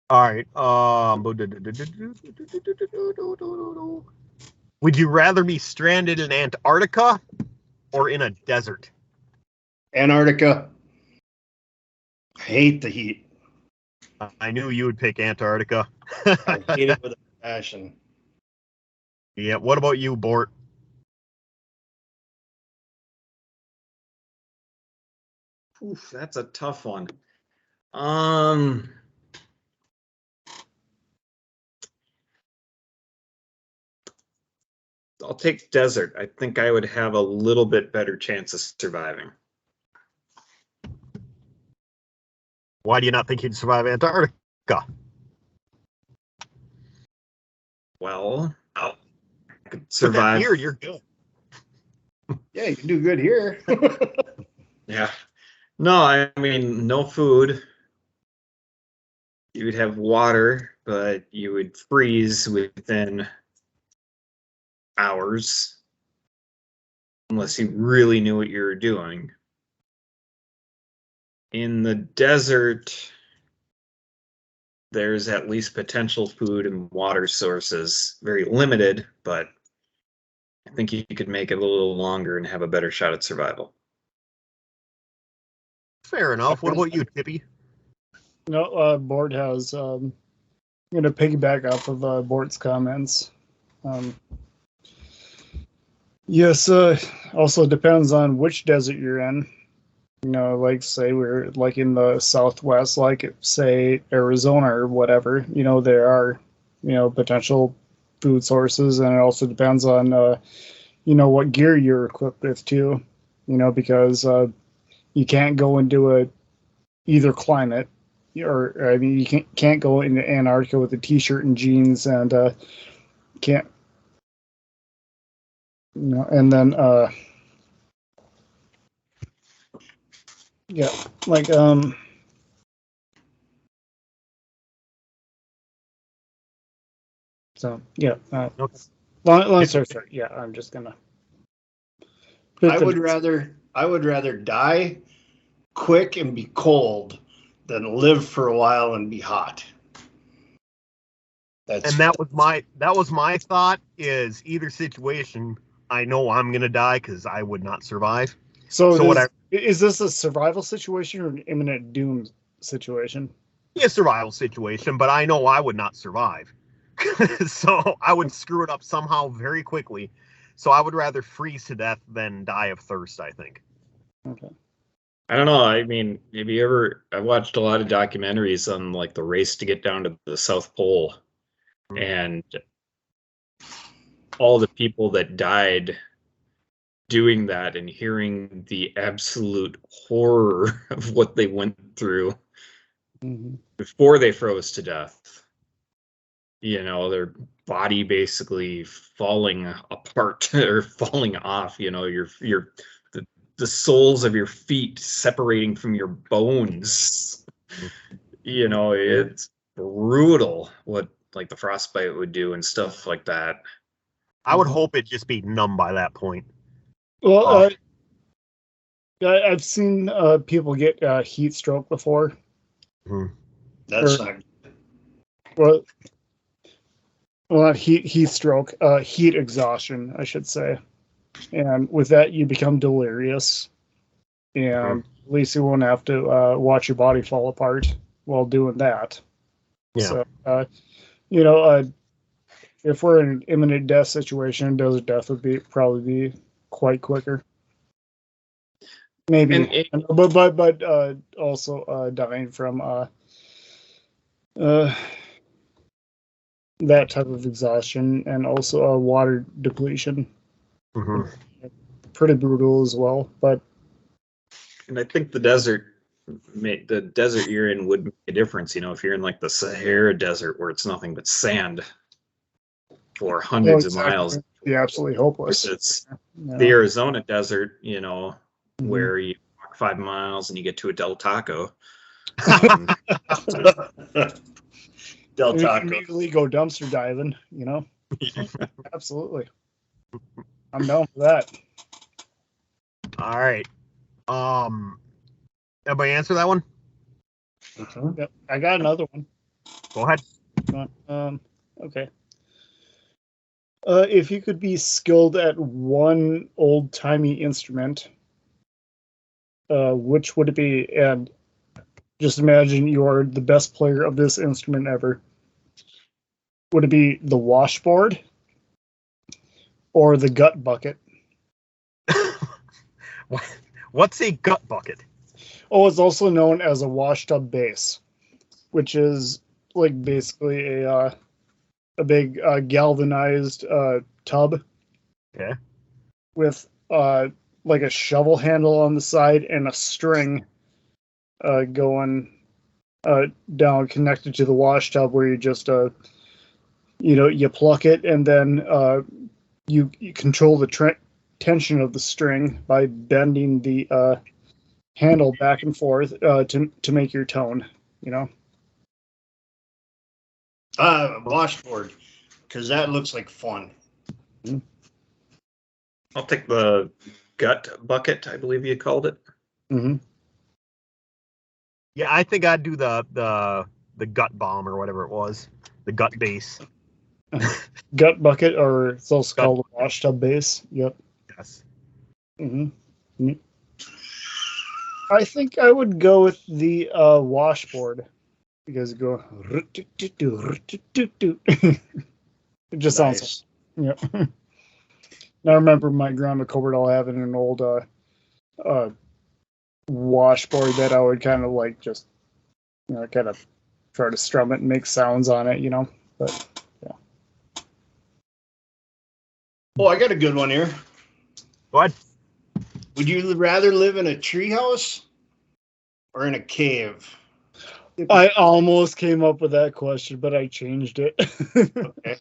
All right. Would you rather be stranded in Antarctica or in a desert? Antarctica. I hate the heat. I knew you would pick Antarctica. I hate it with a passion. Yeah. What about you, Bort? Oof, that's a tough one. I'll take desert. I think I would have a little bit better chance of surviving. Why do you not think you'd survive Antarctica? Well, I could With that survive. beard, you're good. Yeah, you can do good here. Yeah. No, I mean, no food. You would have water, but you would freeze within hours unless you really knew what you were doing. In the desert, there's at least potential food and water sources. Very limited, but I think you could make it a little longer and have a better shot at survival. Fair enough. What about you, Tippy? No, Bort has. I'm going to piggyback off of Bort's comments. Yes, also depends on which desert you're in. You know, like say we're like in the Southwest, like say Arizona or whatever. You know, there are, potential food sources, and it also depends on, what gear you're equipped with too. Because you can't go into either climate, or I mean, you can't go into Antarctica with a t-shirt and jeans, and can't, and then yeah, like so yeah. Okay. Long story short, yeah, I'm just gonna. I would rather die quick and be cold than live for a while and be hot. And that was my thought. Is either situation, I know I'm gonna die because I would not survive. So is this a survival situation or an imminent doom situation? Yeah, survival situation, but I know I would not survive. So I would screw it up somehow very quickly. So I would rather freeze to death than die of thirst, I think. Okay. I don't know. I mean, I watched a lot of documentaries on like the race to get down to the South Pole, and all the people that died doing that and hearing the absolute horror of what they went through before they froze to death. Their body basically falling apart or falling off, the soles of your feet separating from your bones. It's brutal what like the frostbite would do and stuff like that. I would hope it'd just be numb by that point. Well, I've seen people get heat stroke before. That's not. Well, not heat stroke, heat exhaustion, I should say. And with that, you become delirious, and at least you won't have to watch your body fall apart while doing that. Yeah. So, if we're in an imminent death situation, desert death would probably be quite quicker. Maybe, but also dying from that type of exhaustion, and also water depletion. Hmm. Pretty brutal as well, but And I think the desert you're in would make a difference. If you're in like the Sahara Desert where it's nothing but sand for hundreds of miles, be absolutely hopeless. versus Yeah. the Arizona desert, Mm-hmm. where you walk 5 miles and you get to a Del Taco. Del You Taco. immediately go dumpster diving, Absolutely. I'm down for that. All right. Everybody answer that one? Yep. I got another one. Go ahead. Okay. If you could be skilled at one old-timey instrument, which would it be? And just imagine you're the best player of this instrument ever. Would it be the washboard or the gut bucket? What's a gut bucket? Oh, it's also known as a washtub bass, which is like basically a big galvanized tub. Okay. With like a shovel handle on the side and a string going down connected to the wash tub, where you just you pluck it, and then you control the tension of the string by bending the handle back and forth to make your tone. Washboard, because that looks like fun. I'll take the gut bucket, I believe you called it. Mm-hmm. Yeah, I think I'd do the gut bomb or whatever it was, the gut base. Gut bucket, or it's also called a wash tub base. Yep. Yes. Mm-hmm. I think I would go with the washboard, because you go. It just sounds. Yep. I remember my grandma Cobardall having an old washboard that I would kind of like just, kind of try to strum it and make sounds on it, But yeah. Oh, I got a good one here. What? Would you rather live in a treehouse or in a cave? I almost came up with that question, but I changed it. Okay.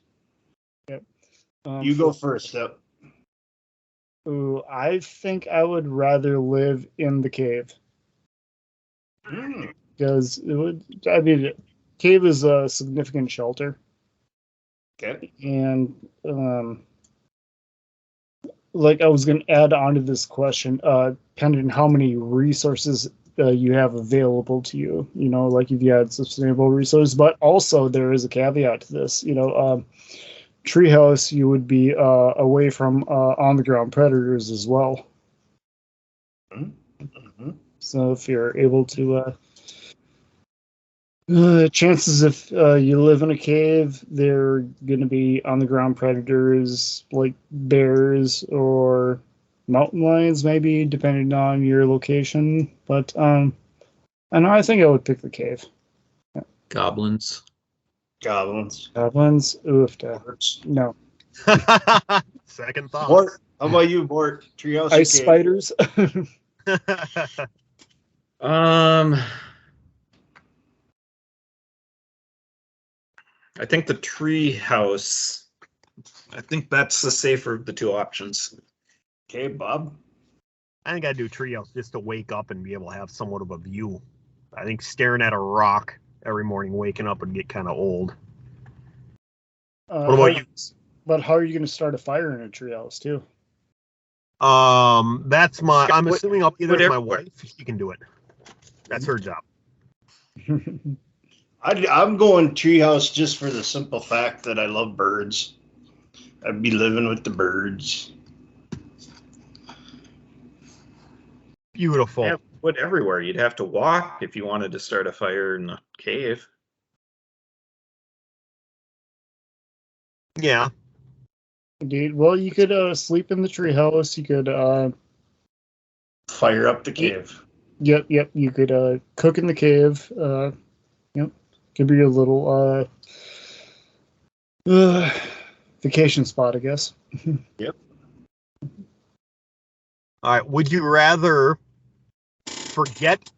Yep. You go first, though. Ooh, I think I would rather live in the cave. Because cave is a significant shelter. Okay. And like I was going to add on to this question, depending on how many resources you have available to you, like if you had sustainable resources, but also there is a caveat to this, treehouse, you would be away from on-the-ground predators as well. Mm-hmm. So if you're able to, chances if you live in a cave, they're going to be on-the-ground predators like bears or mountain lions, maybe, depending on your location. But I think I would pick the cave. Yeah. Goblins. Goblins. Oof. No. Second thought. Mort, how about you, Mort? Treehouse. Ice spiders. I think the tree house. I think that's the safer of the two options. Okay, Bob. I think I'd do treehouse just to wake up and be able to have somewhat of a view. I think staring at a rock every morning, waking up, would get kind of old. What about you? But how are you going to start a fire in a treehouse too? That's my. I'm assuming I'll be there with my wife. She can do it. That's her job. I'm going treehouse just for the simple fact that I love birds. I'd be living with the birds. Beautiful. Yeah, wood everywhere. You'd have to walk if you wanted to start a fire in the cave. Yeah. Indeed. Well, you could sleep in the treehouse. You could fire up the cave. Yep. You could cook in the cave. Yep. Could be a little vacation spot, I guess. Yep. All right. Would you rather forget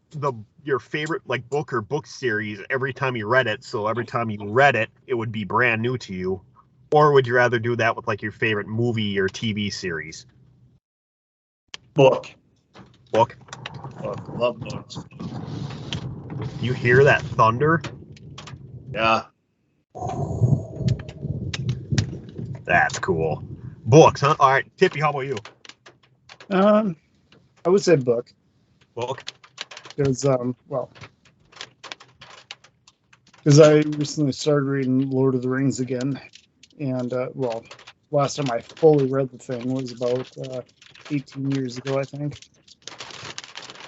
your favorite like book or book series every time you read it, so every time you read it, it would be brand new to you, or would you rather do that with like your favorite movie or TV series? Book. Book. Love books. You hear that thunder? Yeah. That's cool. Books, huh? All right, Tippy, how about you? I would say book. Book. Because because I recently started reading Lord of the Rings again, and last time I fully read the thing was about 18 years ago, I think.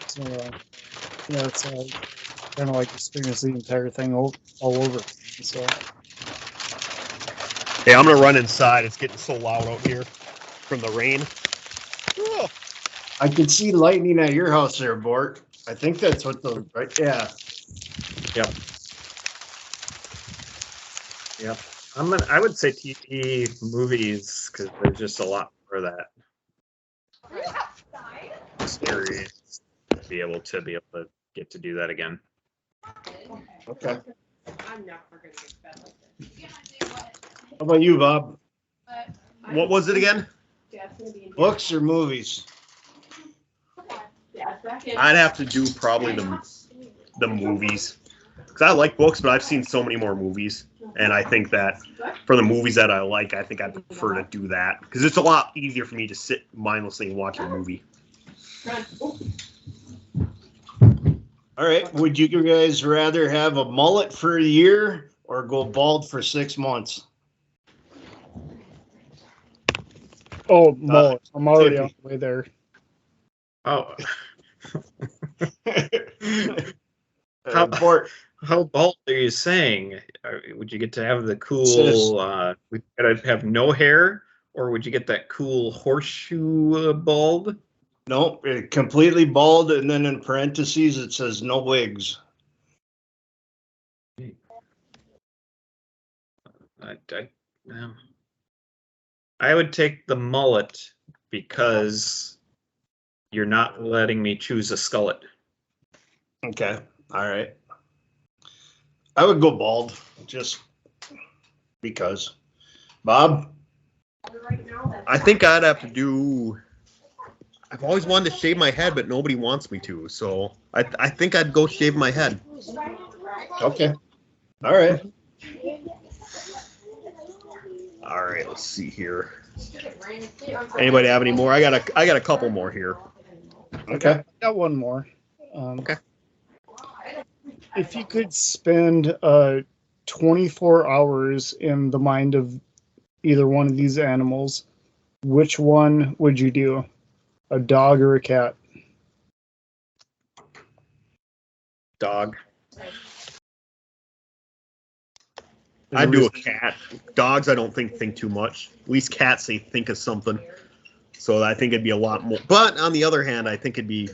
So yeah, it's kind of like experiencing the entire thing all over. So Hey, I'm gonna run inside. It's getting so loud out here from the rain. Oh. I could see lightning at your house there, Bort. I think that's what the right. Yeah. Yep. Yep. I would say TV, movies, because there's just a lot for that experience to be able to get to do that again. Okay. How about you, Bob? What was it again? Books or movies? I'd have to do probably the movies, because I like books, but I've seen so many more movies, and I think that for the movies that I like, I think I'd prefer to do that because it's a lot easier for me to sit mindlessly and watch a movie. All right. Would you guys rather have a mullet for a year or go bald for 6 months? oh, mullet. I'm already on the way there. Oh, Bort, how bald are you saying? Would you get to have the cool? Would you gotta have no hair, or would you get that cool horseshoe bald? nope, completely bald, and then in parentheses it says no wigs. I would take the mullet because you're not letting me choose a skullet. Okay. All right. I would go bald just because. Bob? I think I'd have to do. I've always wanted to shave my head, but nobody wants me to, so I think I'd go shave my head. Okay. All right. All right, let's see here. Anybody have any more? I got a couple more here. Okay. Got one more. Okay. If you could spend 24 hours in the mind of either one of these animals, which one would you do? A dog or a cat? Dog. I'd do a cat. Dogs, I don't think too much. At least cats, they think of something. So I think it'd be a lot more. But on the other hand, I think it'd be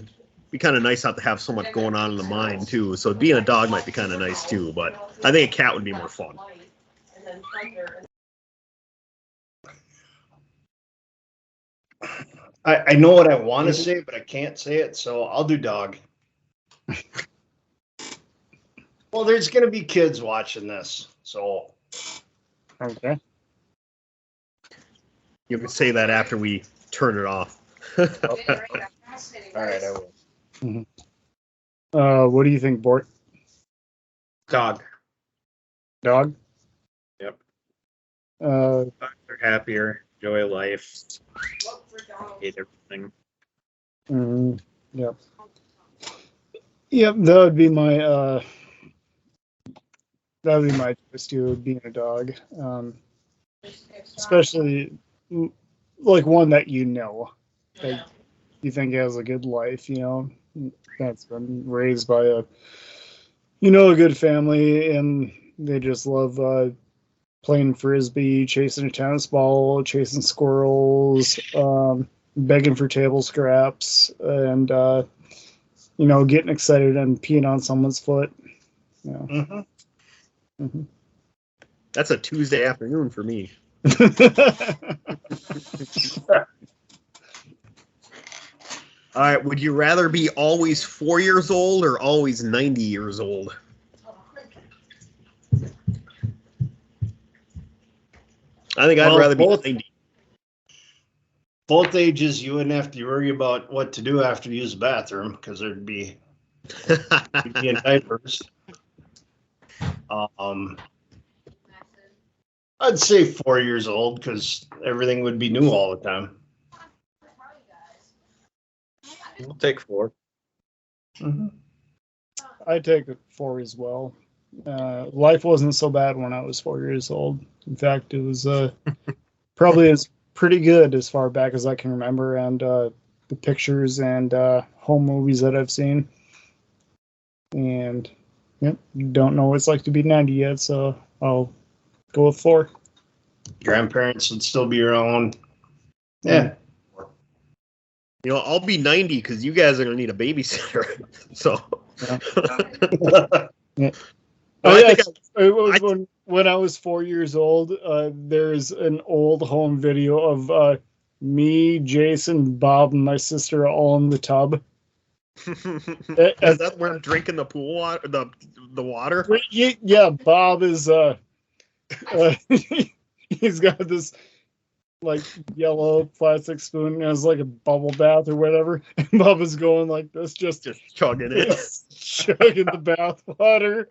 kind of nice not to have so much going on in the mind too. So being a dog might be kind of nice too. But I think a cat would be more fun. I know what I want to say, but I can't say it, so I'll do dog. Well, there's going to be kids watching this, so. Okay. You can say that after we turn it off. All right, I will. What do you think, Bort? Dog. Dog? Yep. Uh, Dogs are happier, enjoy life, hate everything. Yep. Yep, that would be my choice too, being a dog. Especially like one that that you think has a good life, that's been raised by a good family, and they just love playing frisbee, chasing a tennis ball, chasing squirrels, begging for table scraps, and getting excited and peeing on someone's foot. Mm-hmm. Mhm. That's a Tuesday afternoon for me. All right. Would you rather be always 4 years old or always 90 years old? I think I'd rather be 90. Both ages, you wouldn't have to worry about what to do after you use the bathroom because there'd be you'd be in diapers. I'd say 4 years old because everything would be new all the time. I'll take 4. Mm-hmm. I take 4 as well. Life wasn't so bad when I was 4 years old. In fact, it was probably as pretty good as far back as I can remember, and the pictures and home movies that I've seen. And yep, don't know what it's like to be 90 yet, so I'll go with 4. Grandparents would still be around. Yeah. You know, I'll be 90 because you guys are going to need a babysitter. So. Yeah. When I was 4 years old, there's an old home video of me, Jason, Bob, and my sister all in the tub. Is that where I'm drinking the pool water, the water? Yeah, Bob is he's got this like yellow plastic spoon and has like a bubble bath or whatever, and Bob is going like this, just chugging it, chugging the bath water.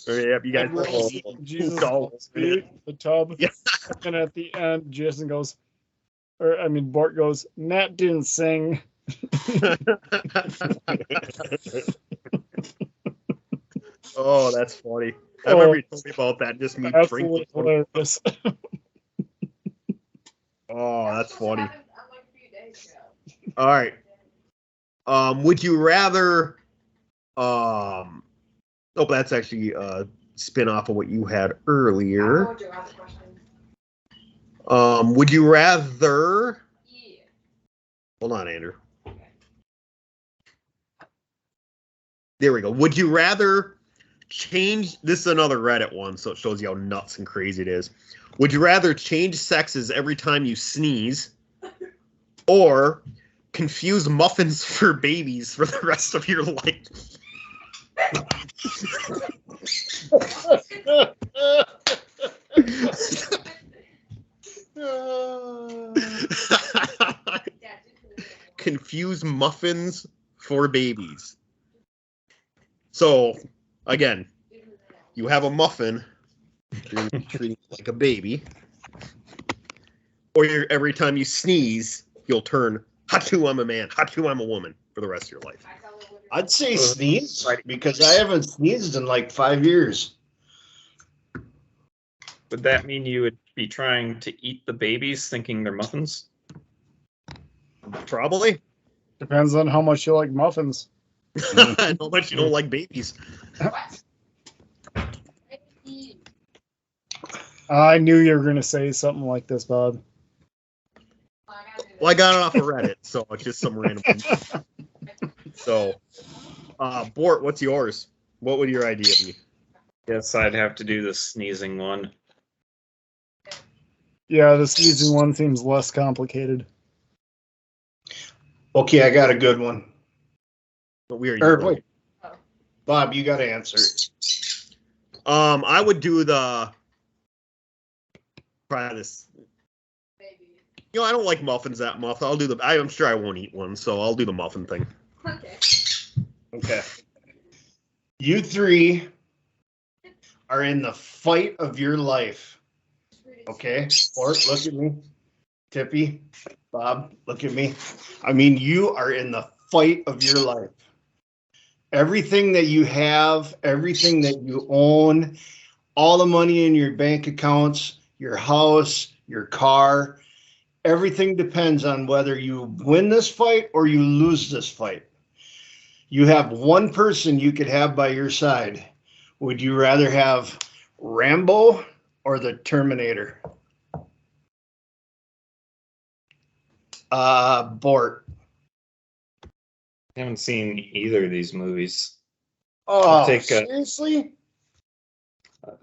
Yeah, you guys Jesus the tub. Yeah. And at the end, Jason goes, Bort goes, Matt didn't sing. Oh, that's funny. I remember you told me about that. Just me drinking. Hilarious. Oh, that's funny. All right. Would you rather? Oh, that's actually a spin-off of what you had earlier. Would you rather? Yeah. Hold on, Andrew. There we go. Would you rather change? This is another Reddit one, so it shows you how nuts and crazy it is. Would you rather change sexes every time you sneeze, or confuse muffins for babies for the rest of your life? Confuse muffins for babies. So, again, you have a muffin, you're going to be treating it like a baby, or every time you sneeze, you'll turn, Hachu, I'm a man, Hachu, I'm a woman, for the rest of your life. I'd say sneeze, because I haven't sneezed in like 5 years. Would that mean you would be trying to eat the babies thinking they're muffins? Probably. Depends on how much you like muffins. How much you don't like babies. I knew you were going to say something like this, Bob. Well, I got it off of Reddit, so it's just some random. So, Bort, what's yours? What would your idea be? Guess I'd have to do the sneezing one. Yeah, the sneezing one seems less complicated. Okay, I got a good one. What weird? Wait, Bob, you got to answer. I would do try this. You know, I don't like muffins that much. I'm sure I won't eat one, so I'll do the muffin thing. Okay. You three are in the fight of your life. Okay? Bort, look at me. Tippy, Bob, look at me. I mean, you are in the fight of your life. Everything that you have, everything that you own, all the money in your bank accounts, your house, your car, everything depends on whether you win this fight or you lose this fight. You have one person you could have by your side. Would you rather have Rambo or the Terminator? Bort. I haven't seen either of these movies. Oh, seriously?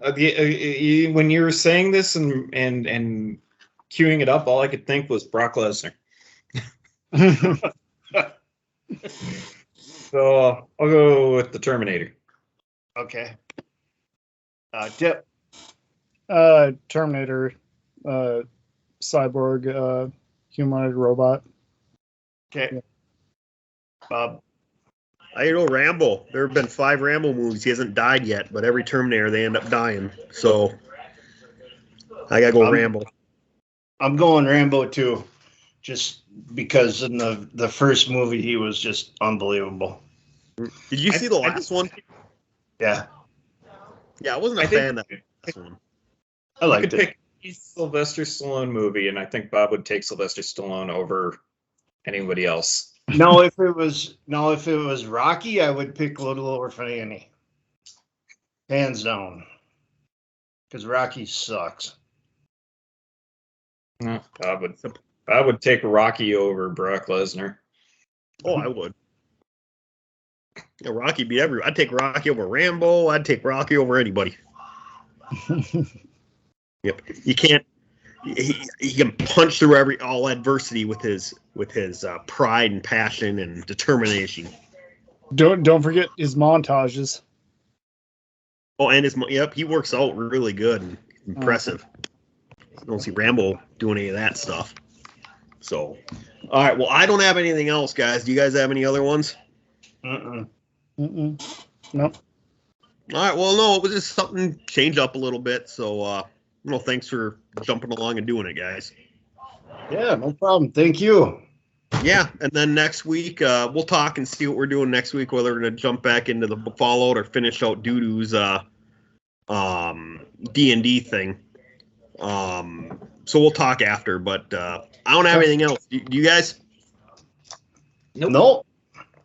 When you were saying this and queuing it up, all I could think was Brock Lesnar. So I'll go with the Terminator. Okay. Tip. Terminator, cyborg, humanoid robot. Okay. Bob. I know Rambo. There have been 5 Rambo movies. He hasn't died yet, but every Terminator they end up dying. So I gotta go Rambo. I'm going Rambo too, just because in the first movie he was just unbelievable. Did you see the last one? Yeah. Yeah, I wasn't a fan of that last one. I liked could it. pick a Sylvester Stallone movie, and I think Bob would take Sylvester Stallone over anybody else. No, if it was Rocky, I would pick Little Orphan Annie. Hands down. Because Rocky sucks. No, Bob would take Rocky over Brock Lesnar. Oh, I would. Yeah, Rocky beat everyone. I'd take Rocky over Rambo. I'd take Rocky over anybody. Yep. You can't. He can punch through all adversity with his pride and passion and determination. Don't forget his montages. Oh, and he works out really good and impressive. I don't see Rambo doing any of that stuff. So, all right. Well, I don't have anything else, guys. Do you guys have any other ones? Nope. All right. Well, no, it was just something change up a little bit. So, thanks for jumping along and doing it, guys. Yeah, no problem. Thank you. Yeah, and then next week we'll talk and see what we're doing next week. Whether we're gonna jump back into the Fallout or finish out Doodoo's D&D thing. So we'll talk after. But I don't have anything else. Do you guys? Nope.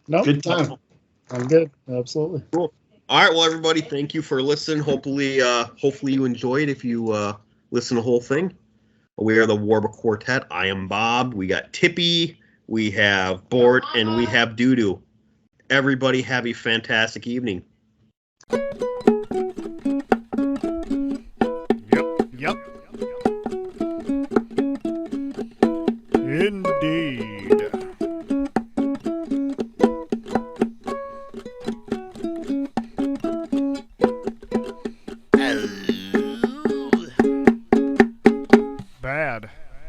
Good time. I'm good. Absolutely. Cool. All right. Well, everybody, thank you for listening. Hopefully you enjoyed. If you listen to the whole thing, we are the Warba Quartet. I am Bob. We got Tippy. We have Bort, and we have Doodoo. Everybody have a fantastic evening.